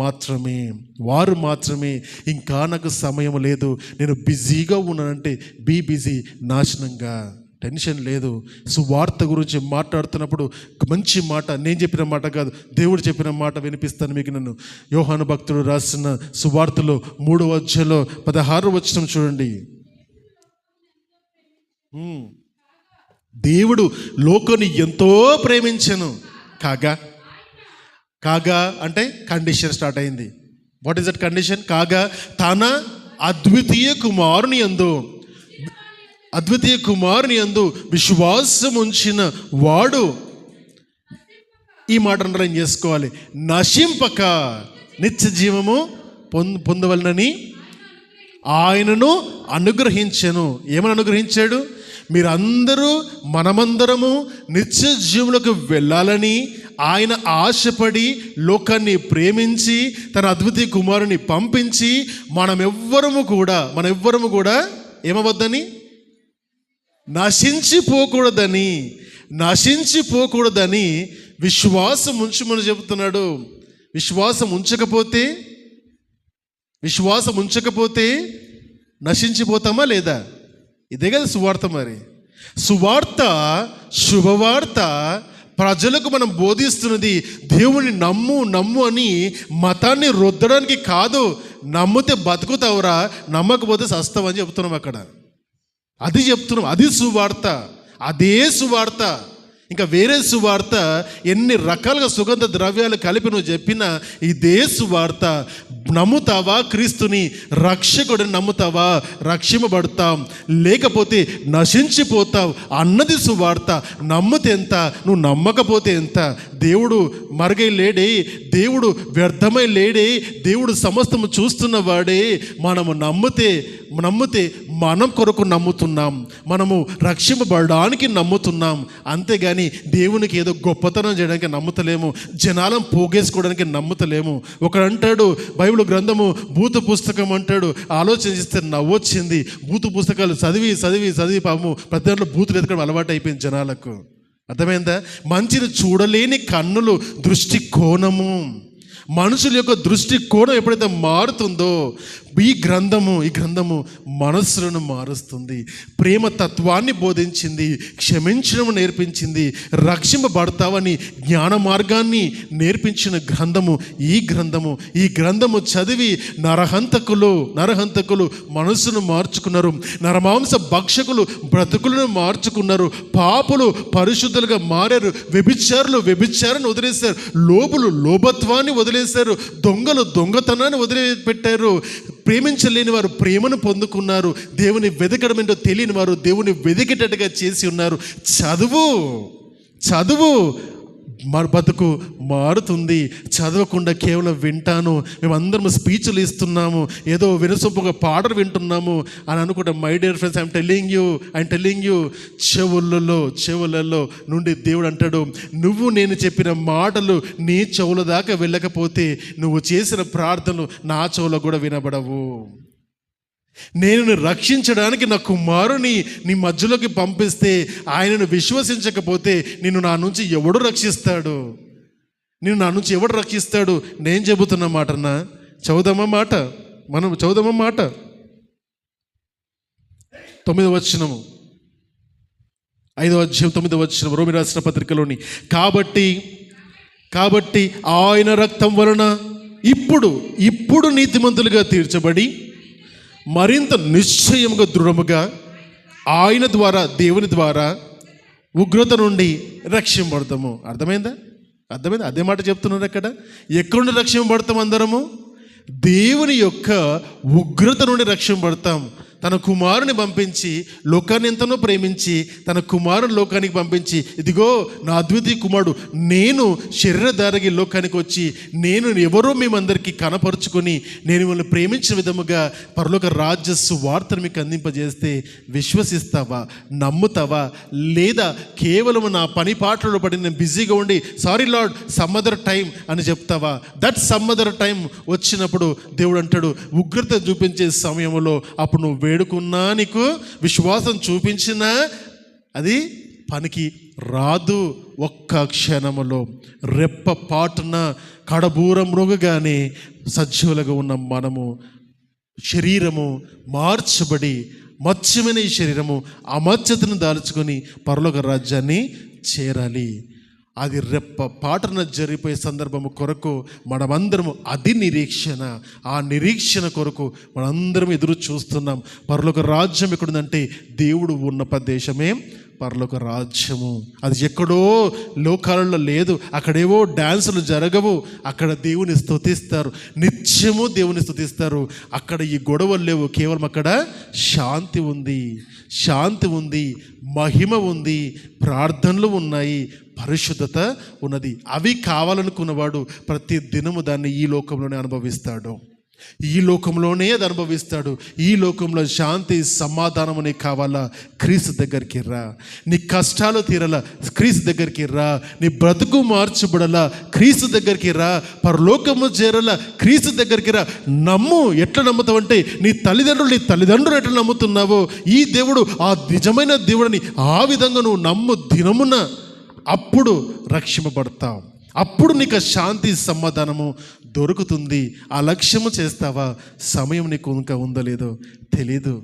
మాత్రమే. ఇంకా నాకు సమయం లేదు, నేను బిజీగా ఉన్నానంటే బీ బిజీ, నాశనంగా. టెన్షన్ లేదు. సువార్త గురించి మాట్లాడుతున్నప్పుడు మంచి మాట, నేను చెప్పిన మాట కాదు, దేవుడు చెప్పిన మాట వినిపిస్తాను మీకు. నన్ను యోహాను భక్తుడు రాసిన సువార్తలో 3వ అధ్యాయంలో 16వ వచనం చూడండి. దేవుడు లోకాన్ని ఎంతో ప్రేమించెను కాగా అంటే కండిషన్ స్టార్ట్ అయింది. What is that condition? కాగా తన అద్వితీయ కుమారుని యందు విశ్వాసం ఉంచిన వాడు, ఈ మాట అండర్లైన్ చేసుకోవాలి, నశింపక నిత్య జీవము పొందవలనని ఆయనను అనుగ్రహించెను. ఏమని అనుగ్రహించాడు? మీరందరూ, మనమందరము నిత్య జీవులకు వెళ్ళాలని ఆయన ఆశపడి లోకాన్ని ప్రేమించి తన అద్వితీయ కుమారుని పంపించి మనమెవ్వరము కూడా ఏమవద్దని, నశించిపోకూడదని విశ్వాసం ఉంచమని చెబుతున్నాడు. విశ్వాసం ఉంచకపోతే నశించిపోతామా లేదా? ఇదే కదా సువార్త. మరి సువార్త, శుభవార్త ప్రజలకు మనం బోధిస్తున్నది దేవుని నమ్ము అని మతాన్ని రుద్దడానికి కాదు. నమ్మితే బతుకుతావురా, నమ్మకపోతే సస్తావని చెప్తున్నాం అక్కడ. అది చెప్తున్నాం. అది సువార్త. అదే సువార్త. ఇంకా వేరే సువార్త ఎన్ని రకాలుగా సుగంధ ద్రవ్యాలు కలిపి నువ్వు చెప్పినా ఇదే సువార్త. నమ్ముతావా క్రీస్తుని, రక్షకుడిని నమ్ముతావా, రక్షింపబడతాం, లేకపోతే నశించిపోతావు అన్నది సువార్త. నమ్మితే ఎంత, నువ్వు నమ్మకపోతే ఎంత? దేవుడు మరుగై లేడే, దేవుడు వ్యర్థమై లేడే, దేవుడు సమస్తము చూస్తున్న వాడే. మనము నమ్మితే మనం కొరకు నమ్ముతున్నాం, మనము రక్షింపబడడానికి నమ్ముతున్నాం. అంతేగాని దేవునికి ఏదో గొప్పతనం చేయడానికి నమ్ముతలేము, జనాలను పోగేసుకోవడానికి నమ్ముతలేము. ఒకడు అంటాడు బైబిల్ గ్రంథము భూత పుస్తకం అంటాడు. ఆలోచన చేస్తే నవ్వొచ్చింది. భూత పుస్తకాలు చదివి పాపము పెద్ద బూతులు ఎదగడం అలవాటు అయిపోయింది జనాలకు. అర్థమైందా? మంచిని చూడలేని కన్నులు, దృష్టి కోణము, మనుషుల యొక్క దృష్టి కోణం ఎప్పుడైతే మారుతుందో ఈ గ్రంథము మనస్సులను మారుస్తుంది. ప్రేమ తత్వాన్ని బోధించింది, క్షమించడం నేర్పించింది, రక్షింపబడతావని జ్ఞాన మార్గాన్ని నేర్పించిన గ్రంథము ఈ గ్రంథము చదివి నరహంతకులు మనస్సును మార్చుకున్నారు. నరమాంస భక్షకులు బ్రతుకులను మార్చుకున్నారు. పాపులు పరిశుద్ధులుగా మారారు. వ్యభిచారాన్ని వదిలేశారు. లోభత్వాన్ని వదిలేశారు. దొంగతనాన్ని వదిలిపెట్టారు. ప్రేమించలేని వారు ప్రేమను పొందుకున్నారు. దేవుని వెతకడం ఏంటో తెలియని వారు దేవుని వెతికేటట్టుగా చేసి ఉన్నారు. చదువు బతుకు మారుతుంది. చదవకుండా కేవలం వింటాను, మేమందరం స్పీచ్లు ఇస్తున్నాము, ఏదో వినసొంపుగా పాటలు వింటున్నాము అని అనుకుంటాం. My dear friends, I'm telling you చెవులలో నుండి దేవుడు అంటాడు, నువ్వు నేను చెప్పిన మాటలు నీ చెవుల దాకా వెళ్ళకపోతే నువ్వు చేసిన ప్రార్థనలు నా చెవులకు కూడా వినబడవు. నేను రక్షించడానికి నా కుమారుని నీ మధ్యలోకి పంపిస్తే ఆయనను విశ్వసించకపోతే నిన్ను నా నుంచి ఎవడు రక్షిస్తాడు? నేను చెబుతున్న మాటన్నా. చదువుదామా మాట, మనం చదువుదామా మాట. 9వ వచనము, 5వ అధ్యాయం 9వ వచనం, రోమి రాసిన పత్రికలోని, కాబట్టి ఆయన రక్తం వలన ఇప్పుడు నీతిమంతులుగా తీర్చబడి మరింత నిశ్చయముగా దృఢముగా ఆయన ద్వారా, దేవుని ద్వారా ఉగ్రత నుండి రక్షింపబడతాము. అర్థమైందా? అదే మాట చెప్తున్నారు అక్కడ. ఎక్కడి నుండి రక్షింపబడతాం? అందరము దేవుని యొక్క ఉగ్రత నుండి రక్షింపబడతాం. తన కుమారుని పంపించి, లోకాన్ని ఎంతనో ప్రేమించి తన కుమారుని లోకానికి పంపించి, ఇదిగో నా అద్వితీయ కుమారుడు, నేను శరీరధారికి లోకానికి వచ్చి నేను ఎవరో మేమందరికీ కనపరుచుకొని నేను మిమ్మల్ని ప్రేమించిన విధముగా పరలోక రాజ్య సువార్తను మీకు అందింపజేస్తే విశ్వసిస్తావా, నమ్ముతావా? లేదా కేవలం నా పని పాటలో పడి నేను బిజీగా ఉండి sorry lord some other time అని చెప్తావా? దట్ సమ్ అదర్ టైం వచ్చినప్పుడు దేవుడు అంటాడు, ఉగ్రత చూపించే సమయంలో అప్పుడు నువ్వు వేడుకున్నా, నీకు విశ్వాసం చూపించినా అది పనికి రాదు. ఒక్క క్షణములో రెప్ప పాటున కడబూర మృగగానే సజీవులుగా ఉన్న మనము శరీరము మార్చబడి మత్స్యమైన ఈ శరీరము అమర్చతను దాల్చుకొని పరలోక రాజ్యాన్ని చేరాలి. అది రెప్ప పాటన జరిగిపోయే సందర్భము కొరకు మనమందరము అది నిరీక్షణ, ఆ నిరీక్షణ కొరకు మనందరం ఎదురు చూస్తున్నాం. పరలోక రాజ్యం ఎక్కడుందంటే దేవుడు ఉన్న ప్రదేశమే పరలోక రాజ్యము. అది ఎక్కడో లోకాలలో లేదు, అక్కడేవో డ్యాన్సులు జరగవు, అక్కడ దేవుని స్తుతిస్తారు, నిత్యము దేవుని స్తుతిస్తారు. అక్కడ ఈ గొడవలు లేవు, కేవలం అక్కడ శాంతి ఉంది, మహిమ ఉంది, ప్రార్థనలు ఉన్నాయి, పరిశుద్ధత ఉన్నది. అవి కావాలనుకున్నవాడు ప్రతి దినము దాన్ని ఈ లోకంలోనే అనుభవిస్తాడు. ఈ లోకంలో శాంతి సమాధానము నీకు కావాలా? క్రీస్తు దగ్గరికి రా. నీ కష్టాలు తీరలా? క్రీస్తు దగ్గరికి రా. నీ బ్రతుకు మార్చబడలా? క్రీస్తు దగ్గరికి రా. పరలోకము చేరలా? క్రీస్తు దగ్గరికి రా. నమ్ము. ఎట్లా నమ్ముతావు అంటే నీ తల్లిదండ్రులు ఎట్లా నమ్ముతున్నావో ఈ దేవుడు ఆ నిజమైన దేవుడిని ఆ విధంగా నువ్వు నమ్ము దినమున, అప్పుడు రక్షింపబడతావు. అప్పుడు నీకు శాంతి సమాధానము దొరుకుతుంది. ఆ లక్ష్యము చేస్తావా? సమయం నీకు ఇంకా ఉందో లేదో తెలీదు,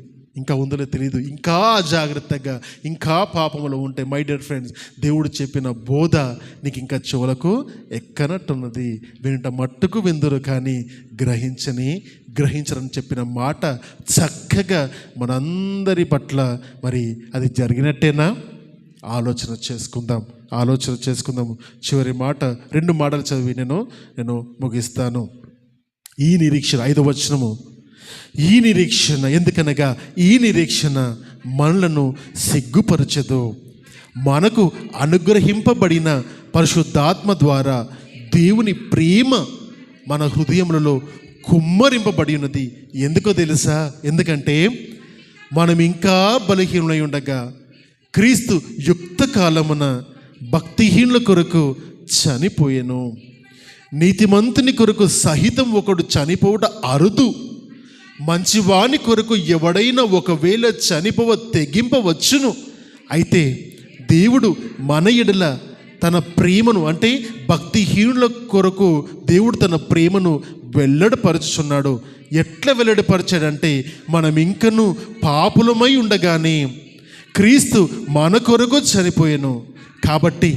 ఇంకా జాగ్రత్తగా ఇంకా పాపములో ఉంటే మై డియర్ ఫ్రెండ్స్, దేవుడు చెప్పిన బోధ నీకు ఇంకా చెవులకు ఎక్కనట్టున్నది. వింట మట్టుకు విందురు కానీ గ్రహించరని చెప్పిన మాట చక్కగా మనందరి పట్ల మరి అది జరిగినట్టేనా? ఆలోచన చేసుకుందాము. చివరి మాట, 2 మాటలు చదివి నేను ముగిస్తాను. ఈ నిరీక్షణ, 5వ వచనము, ఈ నిరీక్షణ ఎందుకనగా ఈ నిరీక్షణ మనలను సిగ్గుపరచదు. మనకు అనుగ్రహింపబడిన పరిశుద్ధాత్మ ద్వారా దేవుని ప్రేమ మన హృదయములలో కుమ్మరింపబడి ఉన్నది. ఎందుకో తెలుసా? ఎందుకంటే మనం ఇంకా బలహీనులై ఉండగా క్రీస్తు యుక్త కాలమున భక్తిహీనుల కొరకు చనిపోయెను. నీతిమంతుని కొరకు సహితం ఒకడు చనిపోవుట అరుదు. మంచివాని కొరకు ఎవడైనా ఒకవేళ తెగింపవచ్చును. అయితే దేవుడు మన ఎడల తన ప్రేమను, అంటే భక్తిహీనుల కొరకు దేవుడు తన ప్రేమను వెల్లడిపరుచుచున్నాడు. ఎట్లా వెల్లడిపరిచాడంటే, మనం ఇంకను పాపులమై ఉండగానే క్రీస్తు మన కొరకు చనిపోయెను. కాబట్టి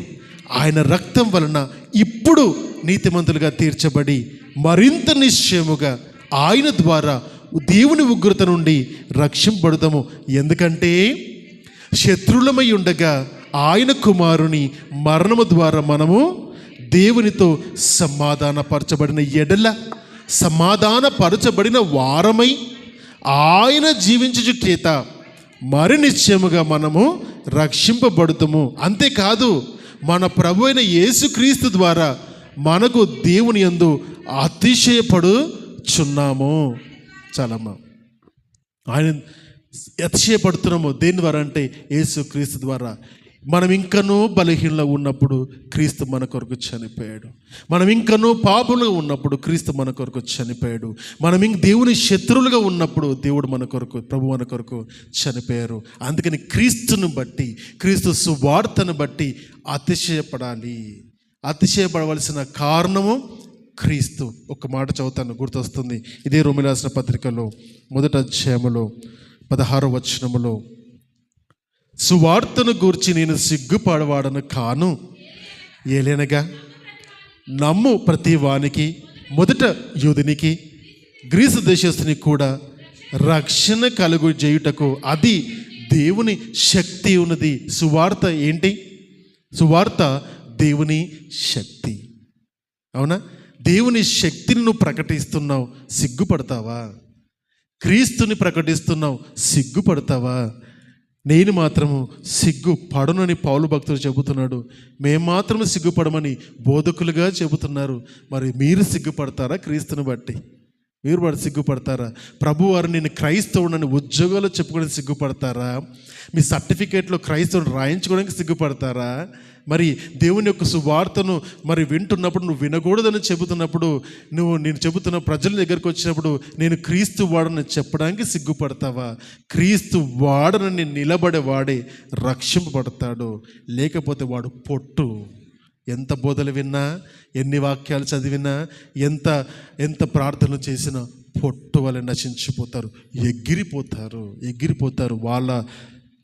ఆయన రక్తం వలన ఇప్పుడు నీతిమంతులుగా తీర్చబడి మరింత నిశ్చయముగా ఆయన ద్వారా దేవుని ఉగ్రత నుండి రక్షింపబడతాము. ఎందుకంటే శత్రులమై ఉండగా ఆయన కుమారుని మరణము ద్వారా మనము దేవునితో సమాధానపరచబడిన ఎడల, సమాధానపరచబడిన వారమై ఆయన జీవించుట చేత మరి నిశ్చయముగా మనము రక్షింపబడుతాము. అంతేకాదు, మన ప్రభు అయిన యేసుక్రీస్తు ద్వారా మనకు దేవుని యందు అతిశయపడుచున్నాము. చాలమ్మా, ఆయన అతిశయపడుతున్నాము దేని ద్వారా అంటే యేసుక్రీస్తు ద్వారా. మనం ఇంకనూ బలహీనలో ఉన్నప్పుడు క్రీస్తు మన కొరకు చనిపోయాడు. మనం ఇంకనూ పాపులుగా ఉన్నప్పుడు క్రీస్తు మన కొరకు చనిపోయాడు. మనం దేవుని శత్రువులుగా ఉన్నప్పుడు దేవుడు మన కొరకు, ప్రభు మన కొరకు చనిపోయారు. అందుకని క్రీస్తును బట్టి, క్రీస్తు సువార్తను బట్టి అతిశయపడాలి. అతిశయపడవలసిన కారణము క్రీస్తు. ఒక మాట చదువుతాను, గుర్తొస్తుంది. ఇదే రోమీయులకు రాసిన పత్రికలో 1వ అధ్యాయములో 16వ వచనములో, సువార్తను గూర్చి నేను సిగ్గుపడవాడను కాను, ఏలైనగా నమ్ము ప్రతి వానికి, మొదట యూదునికి గ్రీసు దేశస్తునికి కూడా రక్షణ కలుగు చేయుటకు అది దేవుని శక్తి ఉన్నది. సువార్త ఏంటి? సువార్త దేవుని శక్తి. అవునా? దేవుని శక్తిని నువ్వు ప్రకటిస్తున్నావు, సిగ్గుపడతావా? క్రీస్తుని ప్రకటిస్తున్నావు, సిగ్గుపడతావా? నేను మాత్రము సిగ్గుపడనని పౌలు భక్తుడు చెబుతున్నాడు. మేము మాత్రము సిగ్గుపడమని బోధకులుగా చెబుతున్నారు. మరి మీరు సిగ్గుపడతారా? క్రీస్తుని బట్టి మీరు సిగ్గుపడతారా? ప్రభు వారు నేను క్రైస్తవుడని ఉద్యోగాలు చెప్పుకోవడానికి సిగ్గుపడతారా? మీ సర్టిఫికేట్లో క్రైస్తవుడు రాయించుకోవడానికి సిగ్గుపడతారా? మరి దేవుని యొక్క సువార్తను మరి వింటున్నప్పుడు, నువ్వు వినకూడదని చెబుతున్నప్పుడు, నేను చెబుతున్న ప్రజల దగ్గరికి వచ్చినప్పుడు నేను క్రీస్తు వాడని చెప్పడానికి సిగ్గుపడతావా? క్రీస్తు వాడనని నిలబడేవాడే రక్షింపబడతాడు. లేకపోతే వాడు పొట్టు. ఎంత బోధలు విన్నా, ఎన్ని వాక్యాలు చదివినా, ఎంత ప్రార్థనలు చేసినా పొట్టు వల్ల నశించిపోతారు, ఎగిరిపోతారు.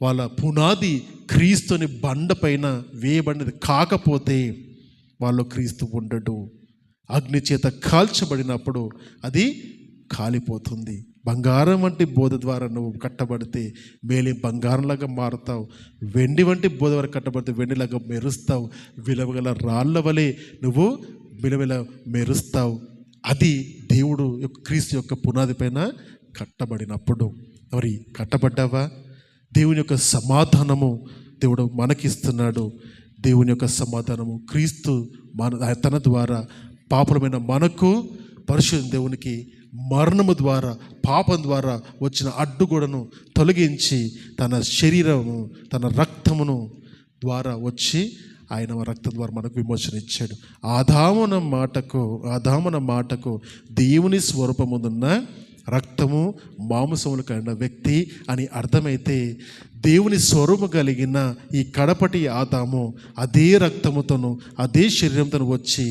వాళ్ళ పునాది క్రీస్తుని బండ పైన వేయబడినది కాకపోతే వాళ్ళు క్రీస్తు ఉండడు. అగ్ని చేత కాల్చబడినప్పుడు అది కాలిపోతుంది. బంగారం వంటి బోధ ద్వారా నువ్వు కట్టబడితే మేలే బంగారంలాగా మారుతావు. వెండి వంటి బోధ వరకు కట్టబడితే వెండిలాగా మెరుస్తావు. విలువగల రాళ్ళ వలె నువ్వు విలువల మెరుస్తావు. అది దేవుడు క్రీస్తు యొక్క పునాది పైన కట్టబడినప్పుడు. మరి కట్టబడ్డావా? దేవుని యొక్క సమాధానము దేవుడు మనకిస్తున్నాడు. దేవుని యొక్క సమాధానము క్రీస్తు తన ద్వారా పాపలమైన మనకు, పరిశుద్ధ దేవునికి మరణము ద్వారా, పాపం ద్వారా వచ్చిన అడ్డుగోడను తొలగించి తన శరీరము, తన రక్తమును ద్వారా వచ్చి ఆయన రక్తం ద్వారా మనకు విమోచన ఇచ్చాడు. ఆదామున మాటకు దేవుని స్వరూపమున్న రక్తము మాంసములు కలిగిన వ్యక్తి అని అర్థమైతే, దేవుని స్వరూపము కలిగిన ఈ కడపటి ఆదాము అదే రక్తముతోను అదే శరీరంతో వచ్చి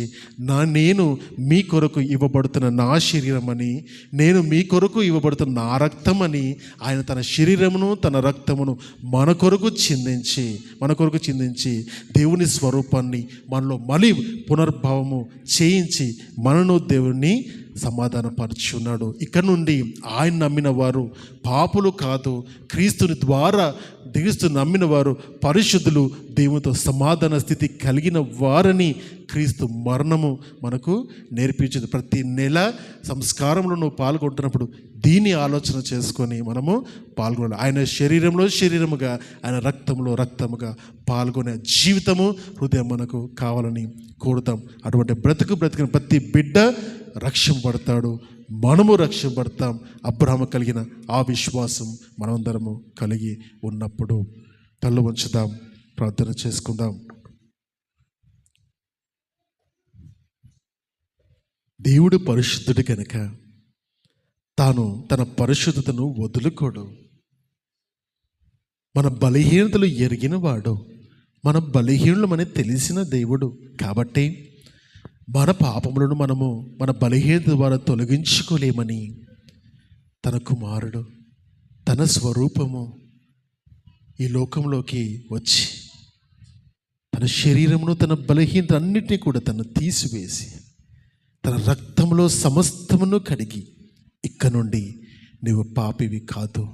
నేను మీ కొరకు ఇవ్వబడుతున్న నా శరీరం అని, నేను మీ కొరకు ఇవ్వబడుతున్న నా రక్తం అని ఆయన తన శరీరమును తన రక్తమును మన కొరకు చిందించి దేవుని స్వరూపాన్ని మనలో మళ్ళీ పునర్భావము చేయించి మనను దేవుణ్ణి సమాధానపరుచున్నాడు. ఇక్కడ నుండి ఆయన నమ్మిన వారు పాపులు కాదు, క్రీస్తుని ద్వారా నమ్మిన వారు పరిశుద్ధులు, దేవునితో సమాధాన స్థితి కలిగిన వారని క్రీస్తు మరణము మనకు నేర్పించింది. ప్రతి నెల సంస్కారంలో నువ్వు పాల్గొంటున్నప్పుడు దీన్ని ఆలోచన చేసుకొని మనము పాల్గొనాలి. ఆయన శరీరముగా, ఆయన రక్తముగా పాల్గొనే జీవితము, హృదయం మనకు కావాలని కోరుతాం. అటువంటి బ్రతికిన ప్రతి బిడ్డ రక్షింపబడతాడు, మనము రక్షింపబడతాం. అబ్రహాము కలిగిన ఆ విశ్వాసం మనమందరము కలిగి ఉన్నప్పుడు తల్లు ఉంచుదాం, ప్రార్థన చేసుకుందాం. దేవుడు పరిశుద్ధుడు కనుక తాను తన పరిశుద్ధతను వదులుకోడు. మన బలహీనతలు ఎరిగినవాడు, మన బలహీనులమని తెలిసిన దేవుడు కాబట్టి మన పాపములను మనము మన బలహీనత ద్వారా తొలగించుకోలేమని తన కుమారుడు, తన స్వరూపము ఈ లోకంలోకి వచ్చి తన శరీరమును, తన బలహీనత అన్నిటినీ కూడా తను తీసివేసి తన రక్తంలో సమస్తమును కడిగి, ఇక నుండి నీవు పాపివి కాదు,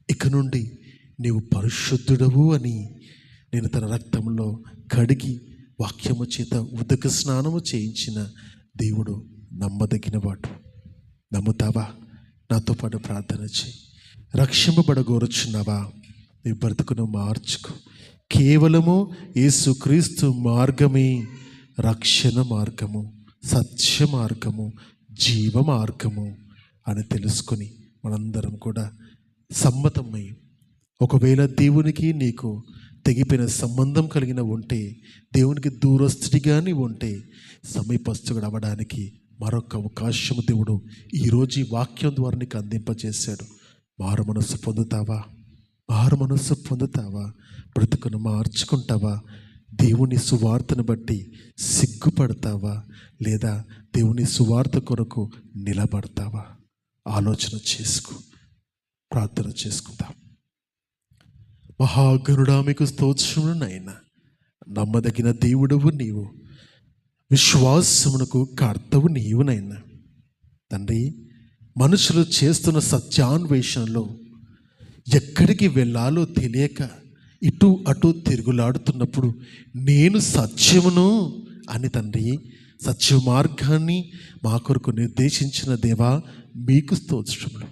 ఇక నుండి నీవు పరిశుద్ధుడవు అని నేను తన రక్తంలో కడిగి వాక్యము చేత ఉదక స్నానము చేయించిన దేవుడు నమ్మదగినవాడు. నమ్ముతావా? నాతో పాటు ప్రార్థన చేయి. రక్షింపబడగోరుచున్నావా? నీ బ్రతుకును మార్చుకో. కేవలము యేసుక్రీస్తు మార్గమే రక్షణ మార్గము, సత్య మార్గము, జీవ మార్గము అని తెలుసుకొని మనందరం కూడా సమ్మతమై, ఒకవేళ దేవునికి నీకు తెగిపోయిన సంబంధం కలిగిన ఉంటే, దేవునికి దూరస్తుడిగాని ఉంటే, సమీపస్తుడు అవ్వడానికి మరొక అవకాశం దేవుడు ఈరోజు ఈ వాక్యం ద్వారా నీకు అందింపజేశాడు. మారు మనస్సు పొందుతావా? మారు మనస్సు పొందుతావా? బ్రతుకును మార్చుకుంటావా? దేవుని సువార్తను బట్టి సిగ్గుపడతావా? లేదా దేవుని సువార్త కొరకు నిలబడతావా? ఆలోచన చేసుకో. ప్రార్థన చేసుకుందాం. మహాగణుడా, మీకు స్తోత్రములు నాయనా. నమ్మదగిన దేవుడవు నీవు, విశ్వాసమునకు కర్తవు నీవునైనా. తండ్రి, మనుషులు చేస్తున్న సత్యాన్వేషణలో ఎక్కడికి వెళ్ళాలో తెలియక ఇటు అటు తిరుగులాడుతున్నప్పుడు, నేను సత్యమును అని తండ్రి, సత్య మార్గాన్ని మా కొరకు నిర్దేశించిన దేవా, మీకు స్తోత్రములు.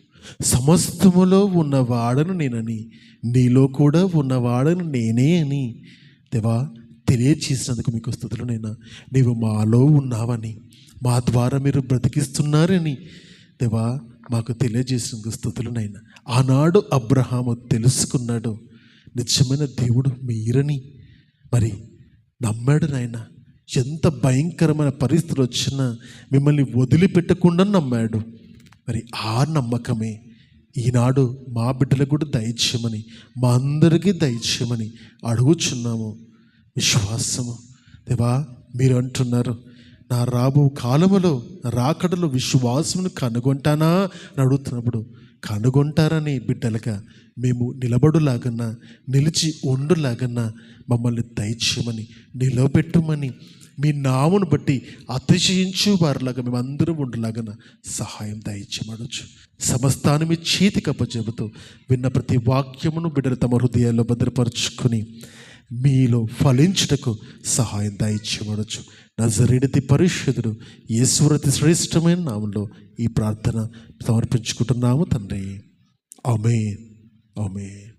సమస్తములో ఉన్నవాడను నేనని, నీలో కూడా ఉన్నవాడను నేనే అని దేవా తెలియచేసినందుకు మీకు స్తుతులు నైనా. నీవు మాలో ఉన్నావని, మా ద్వారా మీరు బ్రతికిస్తున్నారని దేవా మాకు తెలియజేసినందుకు స్తుతులు నైనా. ఆనాడు అబ్రహాము తెలుసుకున్నాడు, నిజమైన దేవుడు మీరని, మరి నమ్మాడు నాయన. ఎంత భయంకరమైన పరిస్థితులు వచ్చినా మిమ్మల్ని వదిలిపెట్టకుండా నమ్మాడు. మరి ఆ నమ్మకమే ఈనాడు మా బిడ్డలకు కూడా దయచేయమని, మా అందరికీ దయచేయమని అడుగుచున్నాము. విశ్వాసము దేవా, మీరు అంటున్నారు, నా రాబో కాలములో రాకడలో విశ్వాసమును కనుగొంటానా అని అడుగుతున్నప్పుడు, కనుగొంటారని బిడ్డలుగా మేము నిలబడులాగన్నా, నిలిచి ఉండులాగన్నా మమ్మల్ని దయచేయమని, నిలబెట్టుమని, మీ నామును బట్టి అతిశయించు వారిలాగా మేమందరం ఉండలాగన సహాయం దయచేయమనొచ్చు. సమస్తాన్ని మీ చేతికి అప్పచెబుతూ విన్న ప్రతి వాక్యమును బిడ్డలు తమ హృదయాల్లో భద్రపరుచుకొని మీలో ఫలించుటకు సహాయం దయచేయమనొచ్చు. నజరేయుడి పరిశుద్ధుడు యేసు అతి శ్రేష్టమైన నామంలో ఈ ప్రార్థన సమర్పించుకుంటున్నాము తండ్రి. ఆమేన్. ఆమేన్.